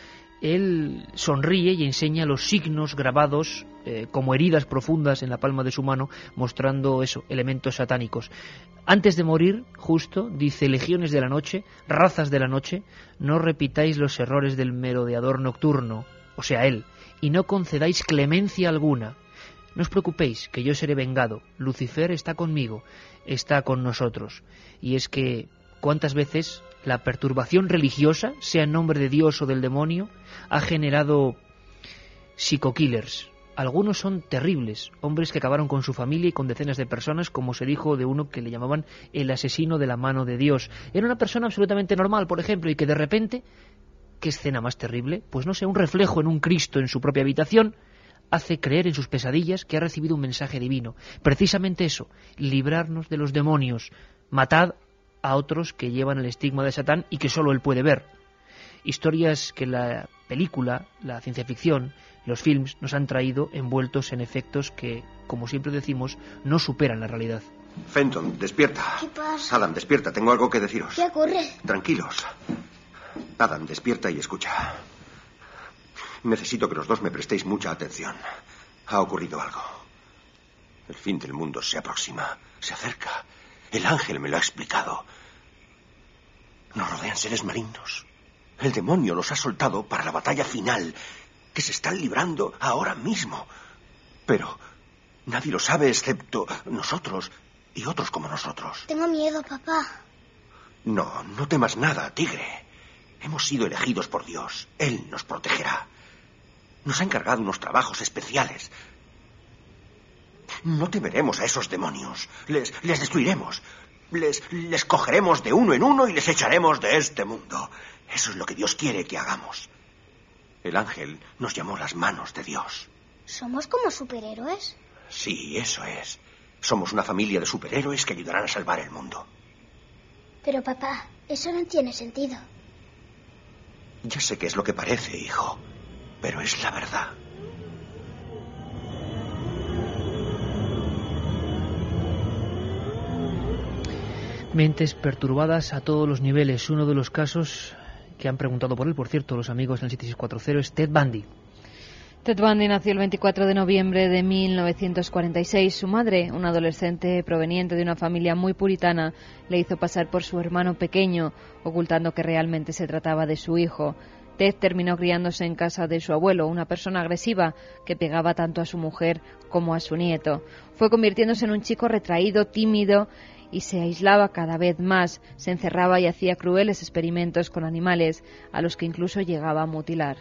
él sonríe y enseña los signos grabados como heridas profundas en la palma de su mano, mostrando elementos satánicos. Antes de morir, justo, dice: legiones de la noche, razas de la noche, no repitáis los errores del merodeador nocturno, o sea, él, y no concedáis clemencia alguna. No os preocupéis, que yo seré vengado. Lucifer está conmigo, está con nosotros. Y es que, ¿cuántas veces la perturbación religiosa, sea en nombre de Dios o del demonio, ha generado psico-killers? Algunos son terribles, hombres que acabaron con su familia y con decenas de personas, como se dijo de uno que le llamaban el asesino de la mano de Dios. Era una persona absolutamente normal, por ejemplo, y que de repente, ¿qué escena más terrible? Pues no sé, un reflejo en un Cristo en su propia habitación hace creer en sus pesadillas que ha recibido un mensaje divino. Precisamente eso, librarnos de los demonios, matad a otros que llevan el estigma de Satán y que solo él puede ver. Historias que la película, la ciencia ficción, los films nos han traído envueltos en efectos que como siempre decimos, no superan la realidad. Fenton, despierta. ¿Qué pasa? Adam, despierta, tengo algo que deciros. ¿Qué ocurre? Tranquilos. Adam, despierta y escucha. Necesito que los dos me prestéis mucha atención. Ha ocurrido algo. El fin del mundo se aproxima, se acerca. El ángel me lo ha explicado. Nos rodean seres malignos. El demonio los ha soltado para la batalla final que se están librando ahora mismo. Pero nadie lo sabe excepto nosotros y otros como nosotros. Tengo miedo, papá. No, no temas nada, tigre. Hemos sido elegidos por Dios. Él nos protegerá. Nos ha encargado unos trabajos especiales. No temeremos a esos demonios. Les destruiremos. Les cogeremos de uno en uno y les echaremos de este mundo. Eso es lo que Dios quiere que hagamos. El ángel nos llamó las manos de Dios. ¿Somos como superhéroes? Sí, eso es. Somos una familia de superhéroes que ayudarán a salvar el mundo. Pero papá, eso no tiene sentido. Ya sé que es lo que parece, hijo, pero es la verdad. Mentes perturbadas a todos los niveles. Uno de los casos que han preguntado por él, por cierto, los amigos del 7640, es Ted Bundy. Ted Bundy nació el 24 de noviembre de 1946. Su madre, una adolescente proveniente de una familia muy puritana, le hizo pasar por su hermano pequeño, ocultando que realmente se trataba de su hijo. Ted terminó criándose en casa de su abuelo, una persona agresiva que pegaba tanto a su mujer como a su nieto. Fue convirtiéndose en un chico retraído, tímido, y se aislaba cada vez más. Se encerraba y hacía crueles experimentos con animales, a los que incluso llegaba a mutilar.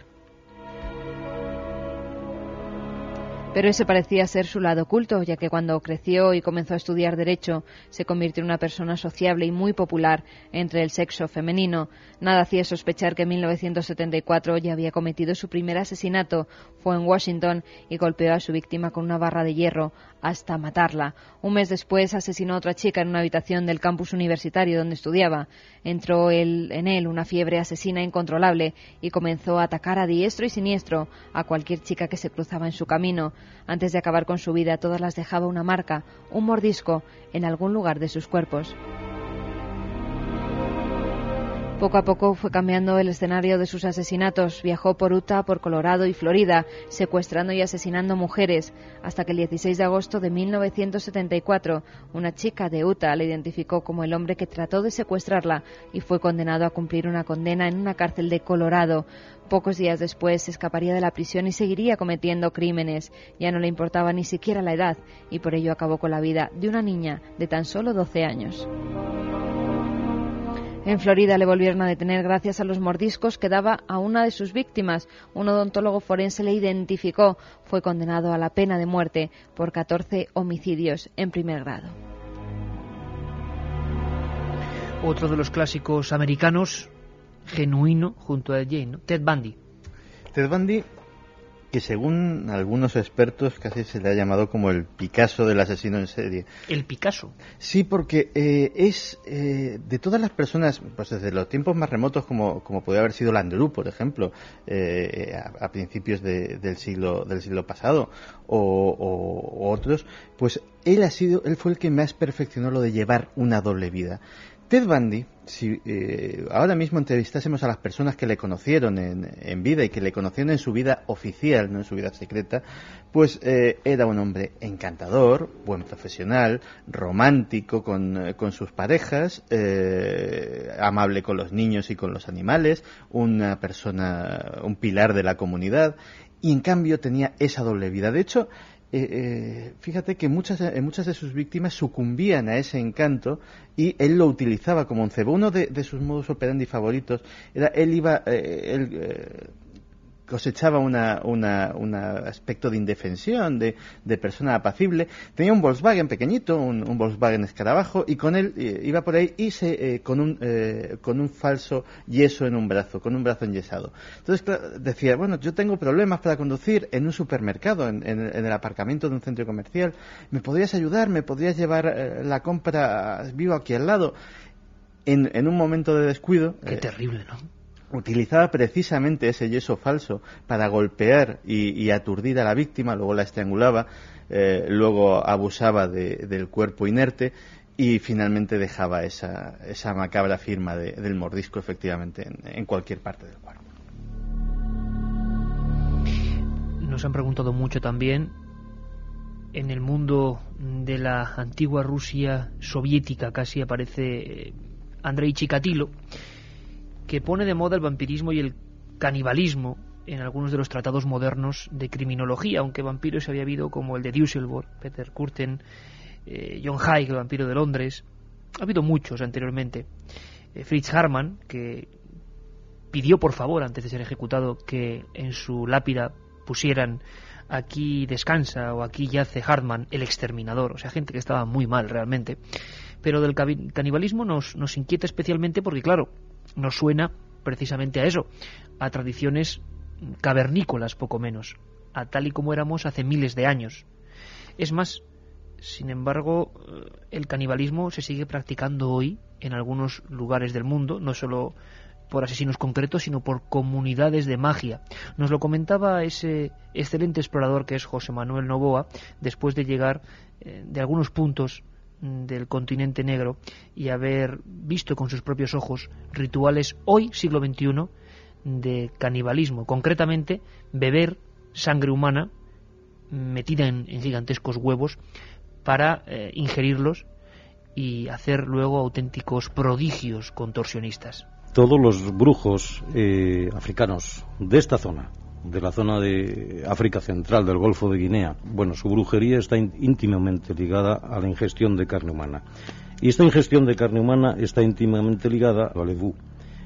Pero ese parecía ser su lado oculto, ya que cuando creció y comenzó a estudiar Derecho, se convirtió en una persona sociable y muy popular entre el sexo femenino. Nada hacía sospechar que en 1974 ya había cometido su primer asesinato. Fue en Washington y golpeó a su víctima con una barra de hierro hasta matarla. Un mes después asesinó a otra chica en una habitación del campus universitario donde estudiaba. Entró en él una fiebre asesina incontrolable y comenzó a atacar a diestro y siniestro a cualquier chica que se cruzaba en su camino. Antes de acabar con su vida, a todas las dejaba una marca, un mordisco, en algún lugar de sus cuerpos. Poco a poco fue cambiando el escenario de sus asesinatos. Viajó por Utah, por Colorado y Florida, secuestrando y asesinando mujeres, hasta que el 16 de agosto de 1974, una chica de Utah le identificó como el hombre que trató de secuestrarla y fue condenado a cumplir una condena en una cárcel de Colorado. Pocos días después se escaparía de la prisión y seguiría cometiendo crímenes. Ya no le importaba ni siquiera la edad y por ello acabó con la vida de una niña de tan solo 12 años. En Florida le volvieron a detener gracias a los mordiscos que daba a una de sus víctimas. Un odontólogo forense le identificó. Fue condenado a la pena de muerte por 14 homicidios en primer grado. Otro de los clásicos americanos, genuino, junto a Jane, ¿no? Ted Bundy. Ted Bundy, que según algunos expertos casi se le ha llamado como el Picasso del asesino en serie. ¿El Picasso? Sí, porque es de todas las personas, pues desde los tiempos más remotos como podría haber sido Landru, por ejemplo, a principios del siglo pasado, o otros, pues él fue el que más perfeccionó lo de llevar una doble vida. Ted Bundy, si ahora mismo entrevistásemos a las personas que le conocieron en vida y que le conocieron en su vida oficial, no en su vida secreta, pues era un hombre encantador, buen profesional, romántico con sus parejas, amable con los niños y con los animales, una persona, un pilar de la comunidad, y en cambio tenía esa doble vida. De hecho, fíjate que muchas de sus víctimas sucumbían a ese encanto y él lo utilizaba como un cebo. Uno de sus modus operandi favoritos era él cosechaba un aspecto de indefensión, de persona apacible. Tenía un Volkswagen pequeñito, un Volkswagen escarabajo, y con él iba por ahí y con un falso yeso en un brazo, con un brazo enyesado. Entonces claro, decía, bueno, yo tengo problemas para conducir en un supermercado, en el aparcamiento de un centro comercial. ¿Me podrías ayudar? ¿Me podrías llevar la compra? Vivo aquí al lado. En un momento de descuido... Qué terrible, ¿no? utilizaba precisamente ese yeso falso para golpear y aturdir a la víctima, luego la estrangulaba, luego abusaba del cuerpo inerte y finalmente dejaba esa macabra firma del mordisco efectivamente en cualquier parte del cuerpo. Nos han preguntado mucho también, en el mundo de la antigua Rusia soviética casi aparece Andrei Chikatilo, que pone de moda el vampirismo y el canibalismo en algunos de los tratados modernos de criminología, aunque vampiros había habido como el de Düsseldorf, Peter Kürten, John Haig, el vampiro de Londres. Ha habido muchos anteriormente. Fritz Hartmann, que pidió por favor antes de ser ejecutado que en su lápida pusieran aquí descansa o aquí yace Hartmann, el exterminador, o sea, gente que estaba muy mal realmente. Pero del canibalismo nos inquieta especialmente porque, claro, nos suena precisamente a eso, a tradiciones cavernícolas poco menos, a tal y como éramos hace miles de años. Es más, sin embargo, el canibalismo se sigue practicando hoy en algunos lugares del mundo, no solo por asesinos concretos, sino por comunidades de magia. Nos lo comentaba ese excelente explorador que es José Manuel Novoa, después de llegar de algunos puntos del continente negro y haber visto con sus propios ojos rituales hoy, siglo XXI, de canibalismo. Concretamente, beber sangre humana metida en gigantescos huevos para ingerirlos y hacer luego auténticos prodigios contorsionistas. Todos los brujos africanos de esta zona, de la zona de África Central, del Golfo de Guinea, bueno, su brujería está íntimamente ligada a la ingestión de carne humana. Y esta ingestión de carne humana está íntimamente ligada al ebú.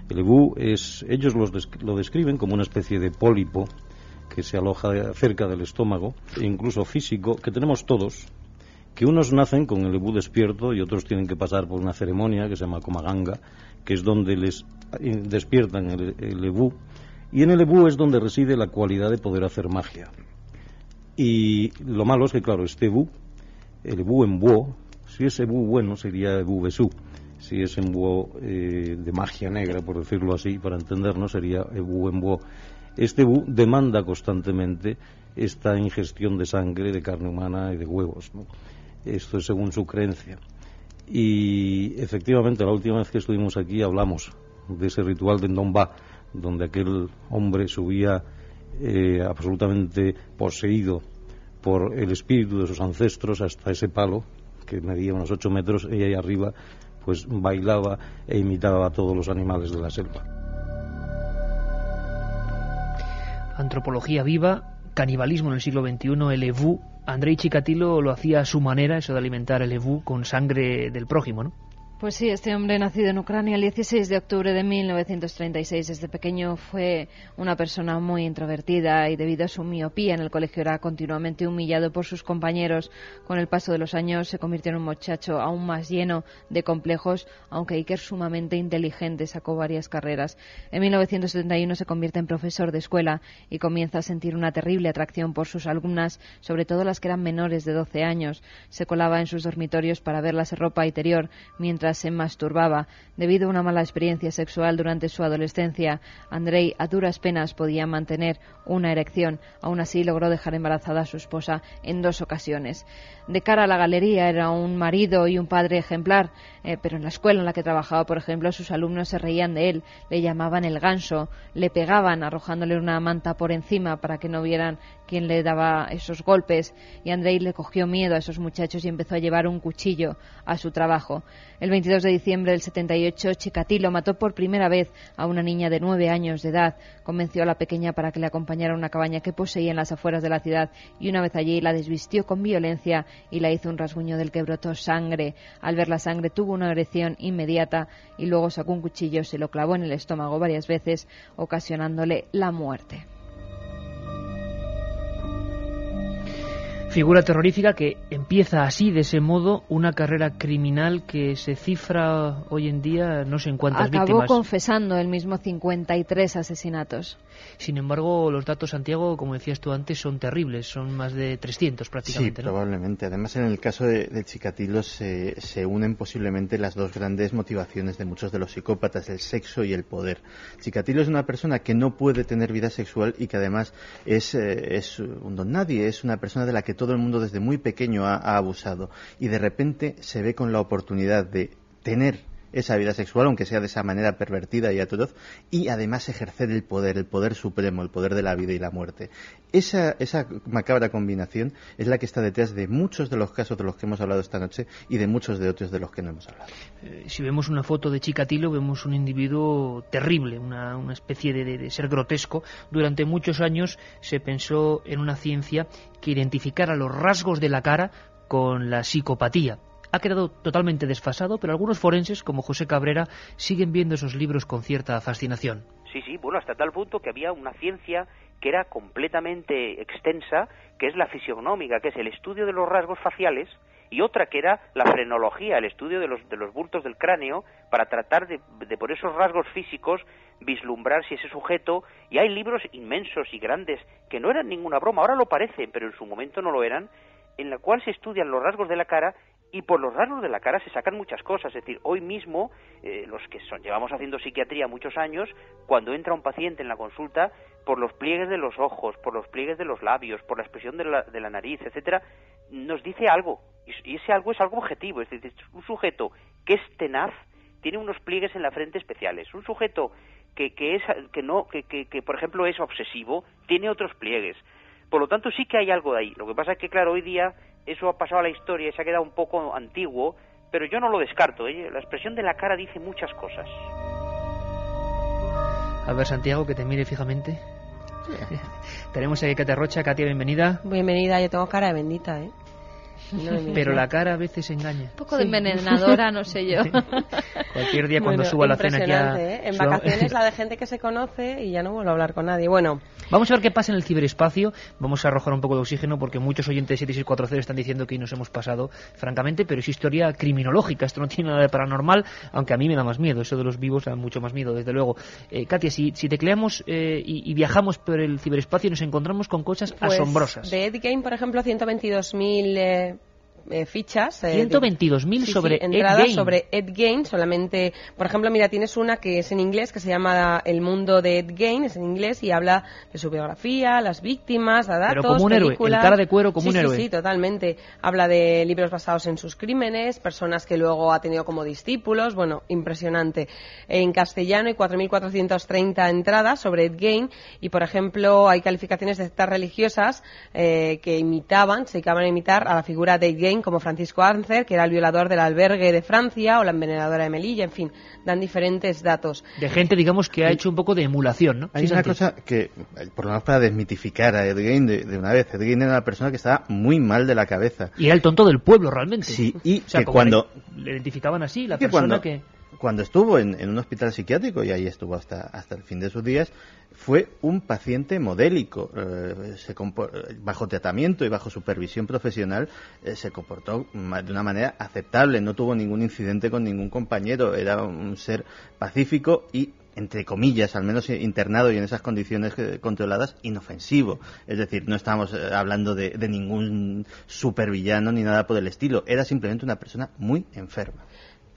El ebú ellos lo describen como una especie de pólipo que se aloja cerca del estómago, e incluso físico, que tenemos todos, que unos nacen con el ebú despierto y otros tienen que pasar por una ceremonia que se llama Komaganga, que es donde les despiertan el ebú, y en el ebú es donde reside la cualidad de poder hacer magia. Y lo malo es que, claro, este ebú, el ebú en búho, si es ebú bueno sería ebú besú, si es en búho de magia negra, por decirlo así, para entendernos, sería ebú en búho. Este ebú demanda constantemente esta ingestión de sangre, de carne humana y de huevos, ¿no? Esto es según su creencia. Y efectivamente, la última vez que estuvimos aquí hablamos de ese ritual de Ndomba, donde aquel hombre subía absolutamente poseído por el espíritu de sus ancestros hasta ese palo que medía unos 8 metros, y ahí arriba pues bailaba e imitaba a todos los animales de la selva. Antropología viva, canibalismo en el siglo XXI, el ebú. Andrei Chikatilo lo hacía a su manera, eso de alimentar el ebú con sangre del prójimo, ¿no? Pues sí, este hombre nacido en Ucrania el 16 de octubre de 1936. Desde pequeño fue una persona muy introvertida y debido a su miopía en el colegio era continuamente humillado por sus compañeros. Con el paso de los años se convirtió en un muchacho aún más lleno de complejos, aunque Iker, sumamente inteligente, sacó varias carreras. En 1971 se convierte en profesor de escuela y comienza a sentir una terrible atracción por sus alumnas, sobre todo las que eran menores de 12 años. Se colaba en sus dormitorios para verlas en ropa interior, mientras se masturbaba. Debido a una mala experiencia sexual durante su adolescencia, Andrei a duras penas podía mantener una erección. Aún así logró dejar embarazada a su esposa en 2 ocasiones. De cara a la galería era un marido y un padre ejemplar, pero en la escuela en la que trabajaba, por ejemplo, sus alumnos se reían de él, le llamaban el ganso, le pegaban arrojándole una manta por encima para que no vieran quién le daba esos golpes, y Andrei le cogió miedo a esos muchachos y empezó a llevar un cuchillo a su trabajo. El 22 de diciembre del 78, Chikatilo mató por primera vez a una niña de 9 años de edad. Convenció a la pequeña para que le acompañara a una cabaña que poseía en las afueras de la ciudad, y una vez allí la desvistió con violencia y la hizo un rasguño del que brotó sangre. Al ver la sangre tuvo una erección inmediata y luego sacó un cuchillo, se lo clavó en el estómago varias veces, ocasionándole la muerte. Figura terrorífica que empieza así, de ese modo, una carrera criminal que se cifra hoy en día no sé en cuántas víctimas. Acabó confesando el mismo 53 asesinatos. Sin embargo, los datos, Santiago, como decías tú antes, son terribles, son más de 300 prácticamente. Sí, ¿no? Probablemente. Además, en el caso de Chikatilo se unen posiblemente las dos grandes motivaciones de muchos de los psicópatas, el sexo y el poder. Chikatilo es una persona que no puede tener vida sexual y que además es un don nadie, es una persona de la que todo el mundo desde muy pequeño ha abusado, y de repente se ve con la oportunidad de tener esa vida sexual, aunque sea de esa manera pervertida y atroz, y además ejercer el poder supremo, el poder de la vida y la muerte. Esa macabra combinación es la que está detrás de muchos de los casos de los que hemos hablado esta noche y de muchos de otros de los que no hemos hablado. Si vemos una foto de Chikatilo, vemos un individuo terrible, una especie de ser grotesco. Durante muchos años se pensó en una ciencia que identificara los rasgos de la cara con la psicopatía. Ha quedado totalmente desfasado, pero algunos forenses, como José Cabrera, siguen viendo esos libros con cierta fascinación. Sí, bueno, hasta tal punto que había una ciencia que era completamente extensa, que es la fisiognómica, que es el estudio de los rasgos faciales, y otra que era la frenología, el estudio de los bultos del cráneo, para tratar de por esos rasgos físicos vislumbrar si ese sujeto... Y hay libros inmensos y grandes que no eran ninguna broma, ahora lo parecen, pero en su momento no lo eran, en la cual se estudian los rasgos de la cara, y por los rasgos de la cara se sacan muchas cosas. Es decir, hoy mismo, los que llevamos haciendo psiquiatría muchos años, cuando entra un paciente en la consulta, por los pliegues de los ojos, por los pliegues de los labios, por la expresión de la nariz, etcétera, nos dice algo, y ese algo es algo objetivo. Es decir, un sujeto que es tenaz tiene unos pliegues en la frente especiales. Un sujeto que por ejemplo es obsesivo tiene otros pliegues. Por lo tanto, sí que hay algo de ahí. Lo que pasa es que, claro, hoy día eso ha pasado a la historia y se ha quedado un poco antiguo, pero yo no lo descarto, ¿eh? La expresión de la cara dice muchas cosas. A ver, Santiago, que te mire fijamente. Tenemos a Katia Rocha. Katia, bienvenida. Bienvenida, yo tengo cara de bendita, ¿eh? No, pero la cara a veces engaña. Un poco de envenenadora, no sé yo. Cualquier día cuando suba la cena aquí En vacaciones la de gente que se conoce y ya no vuelvo a hablar con nadie. Bueno, vamos a ver qué pasa en el ciberespacio. Vamos a arrojar un poco de oxígeno porque muchos oyentes de 7640 están diciendo que nos hemos pasado, francamente, pero es historia criminológica. Esto no tiene nada de paranormal, aunque a mí me da más miedo. Eso de los vivos da mucho más miedo, desde luego. Katia, si tecleamos y viajamos por el ciberespacio, nos encontramos con cosas asombrosas. De Ed Gein, por ejemplo, 122.000 fichas. 122.000 sobre entradas Ed Gein. Sobre Ed Gein, solamente, por ejemplo, mira, tienes una que es en inglés, que se llama El mundo de Ed Gein, es en inglés, y habla de su biografía, las víctimas, datos, pero como un películas. Héroe, el cara de cuero como un héroe. Sí, totalmente. Habla de libros basados en sus crímenes, personas que luego ha tenido como discípulos, bueno, impresionante. En castellano hay 4.430 entradas sobre Ed Gein, y por ejemplo, hay calificaciones de sectas religiosas que se dedicaban a imitar a la figura de Ed Gein, como Francisco Arnzer, que era el violador del albergue de Francia, o la envenenadora de Melilla, en fin, dan diferentes datos. De gente, digamos, que ha hecho un poco de emulación, ¿no? Hay una cosa que, por lo menos para desmitificar a Ed Gein de una vez, Ed Gein era una persona que estaba muy mal de la cabeza. Y era el tonto del pueblo, realmente. Sí, y o sea, que cuando... Le identificaban así, la persona que... Cuando estuvo en un hospital psiquiátrico, y ahí estuvo hasta el fin de sus días, fue un paciente modélico. Bajo tratamiento y bajo supervisión profesional se comportó de una manera aceptable, no tuvo ningún incidente con ningún compañero, era un ser pacífico y, entre comillas, al menos internado y en esas condiciones controladas, inofensivo. Es decir, no estamos hablando de ningún supervillano ni nada por el estilo, era simplemente una persona muy enferma.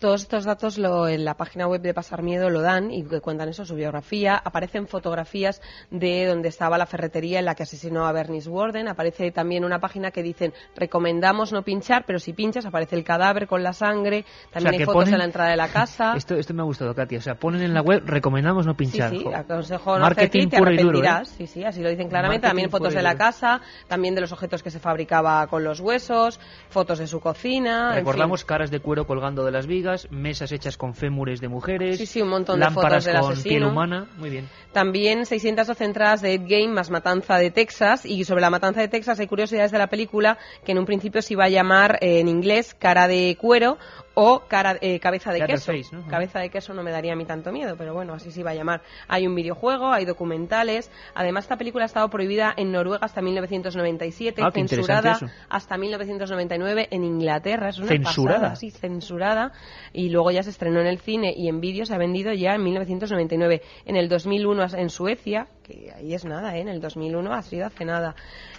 Todos estos datos en la página web de Pasar Miedo lo dan y cuentan eso, su biografía. Aparecen fotografías de donde estaba la ferretería en la que asesinó a Bernice Worden. Aparece también una página que dicen recomendamos no pinchar, pero si pinchas aparece el cadáver con la sangre. También hay fotos de la entrada de la casa. Esto me ha gustado, Katia. O sea, ponen en la web recomendamos no pinchar. Sí, aconsejo no hacer clic, te arrepentirás. Duro, ¿eh? Sí, así lo dicen claramente. Marketing también fotos de la casa, también de los objetos que se fabricaba con los huesos, fotos de su cocina. Recordamos caras de cuero colgando de las vigas, mesas hechas con fémures de mujeres, un montón de lámparas fotos del con asesino. piel humana, muy bien. También 612 entradas de Ed Gein más Matanza de Texas, y sobre la Matanza de Texas hay curiosidades de la película que en un principio se iba a llamar en inglés Cara de Cuero O cabeza de queso. Face, ¿no? Cabeza de queso no me daría a mí tanto miedo, pero bueno, así se va a llamar. Hay un videojuego, hay documentales. Además, esta película ha estado prohibida en Noruega hasta 1997, censurada hasta 1999 en Inglaterra. Es una pasada, sí, censurada. Y luego ya se estrenó en el cine y en vídeo se ha vendido ya en 1999. En el 2001 en Suecia, que ahí es nada, en el 2001 ha sido hace nada.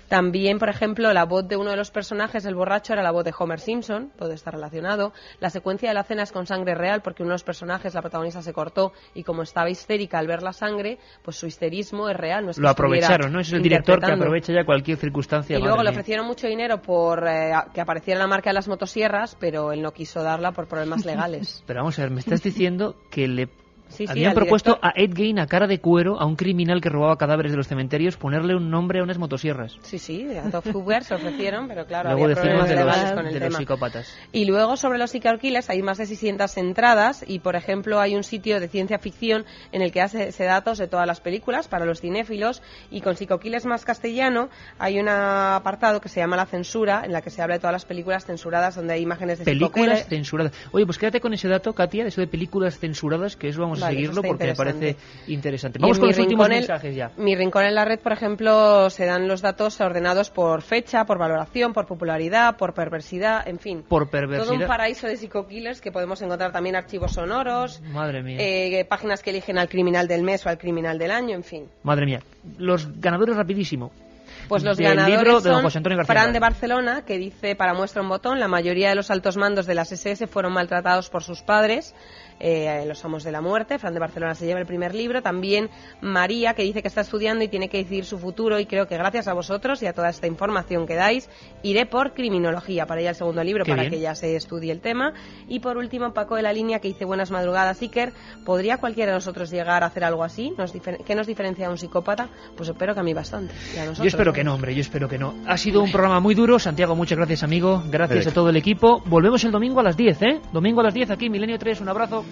También, por ejemplo, la voz de uno de los personajes, el borracho, era la voz de Homer Simpson, todo está relacionado. La secuencia de la cena es con sangre real porque uno de los personajes, la protagonista, se cortó y como estaba histérica al ver la sangre, pues su histerismo es real. No es que lo aprovecharon, ¿no? Es el director que aprovecha ya cualquier circunstancia. Y luego le ofrecieron mucho dinero por que apareciera la marca de las motosierras, pero él no quiso darla por problemas legales. Pero vamos a ver, me estás diciendo que le habían propuesto a Ed Gein, a cara de cuero, a un criminal que robaba cadáveres de los cementerios, ponerle un nombre a unas motosierras. Sí, a Top Fugger se ofrecieron, pero claro, luego había problemas legales con el de tema. Los psicópatas. Y luego sobre los serial killers hay más de 600 entradas y, por ejemplo, hay un sitio de ciencia ficción en el que hace datos de todas las películas para los cinéfilos, y con Psycho Killers más castellano hay un apartado que se llama La Censura, en la que se habla de todas las películas censuradas donde hay imágenes de películas censuradas. Oye, pues quédate con ese dato, Katia, eso de películas censuradas, que eso vamos a seguirlo porque me parece interesante. Vamos con los últimos mensajes ya. Mi rincón en la red, por ejemplo, se dan los datos ordenados por fecha, por valoración, por popularidad, por perversidad, en fin. Por perversidad. Todo un paraíso de Psycho Killers, que podemos encontrar también archivos sonoros. Madre mía. Páginas que eligen al criminal del mes o al criminal del año, en fin. Madre mía. Los ganadores rapidísimo. Pues los ganadores son Fran de Barcelona, que dice, para muestra un botón, la mayoría de los altos mandos de las SS fueron maltratados por sus padres, los amos de la muerte. Fran de Barcelona se lleva el primer libro. También María, que dice que está estudiando y tiene que decidir su futuro, y creo que gracias a vosotros y a toda esta información que dais, iré por criminología para ella el segundo libro. Qué para bien. Que ya se estudie el tema. Y por último, Paco de la Línea, que dice, buenas madrugadas, Iker, ¿podría cualquiera de nosotros llegar a hacer algo así? ¿Qué nos diferencia a un psicópata? Pues espero que a mí bastante. Y a nosotros, yo espero que no, hombre, yo espero que no. Ha sido un programa muy duro. Santiago, muchas gracias, amigo. Gracias a todo el equipo. Volvemos el domingo a las 10, ¿eh? Domingo a las 10 aquí, Milenio 3. Un abrazo.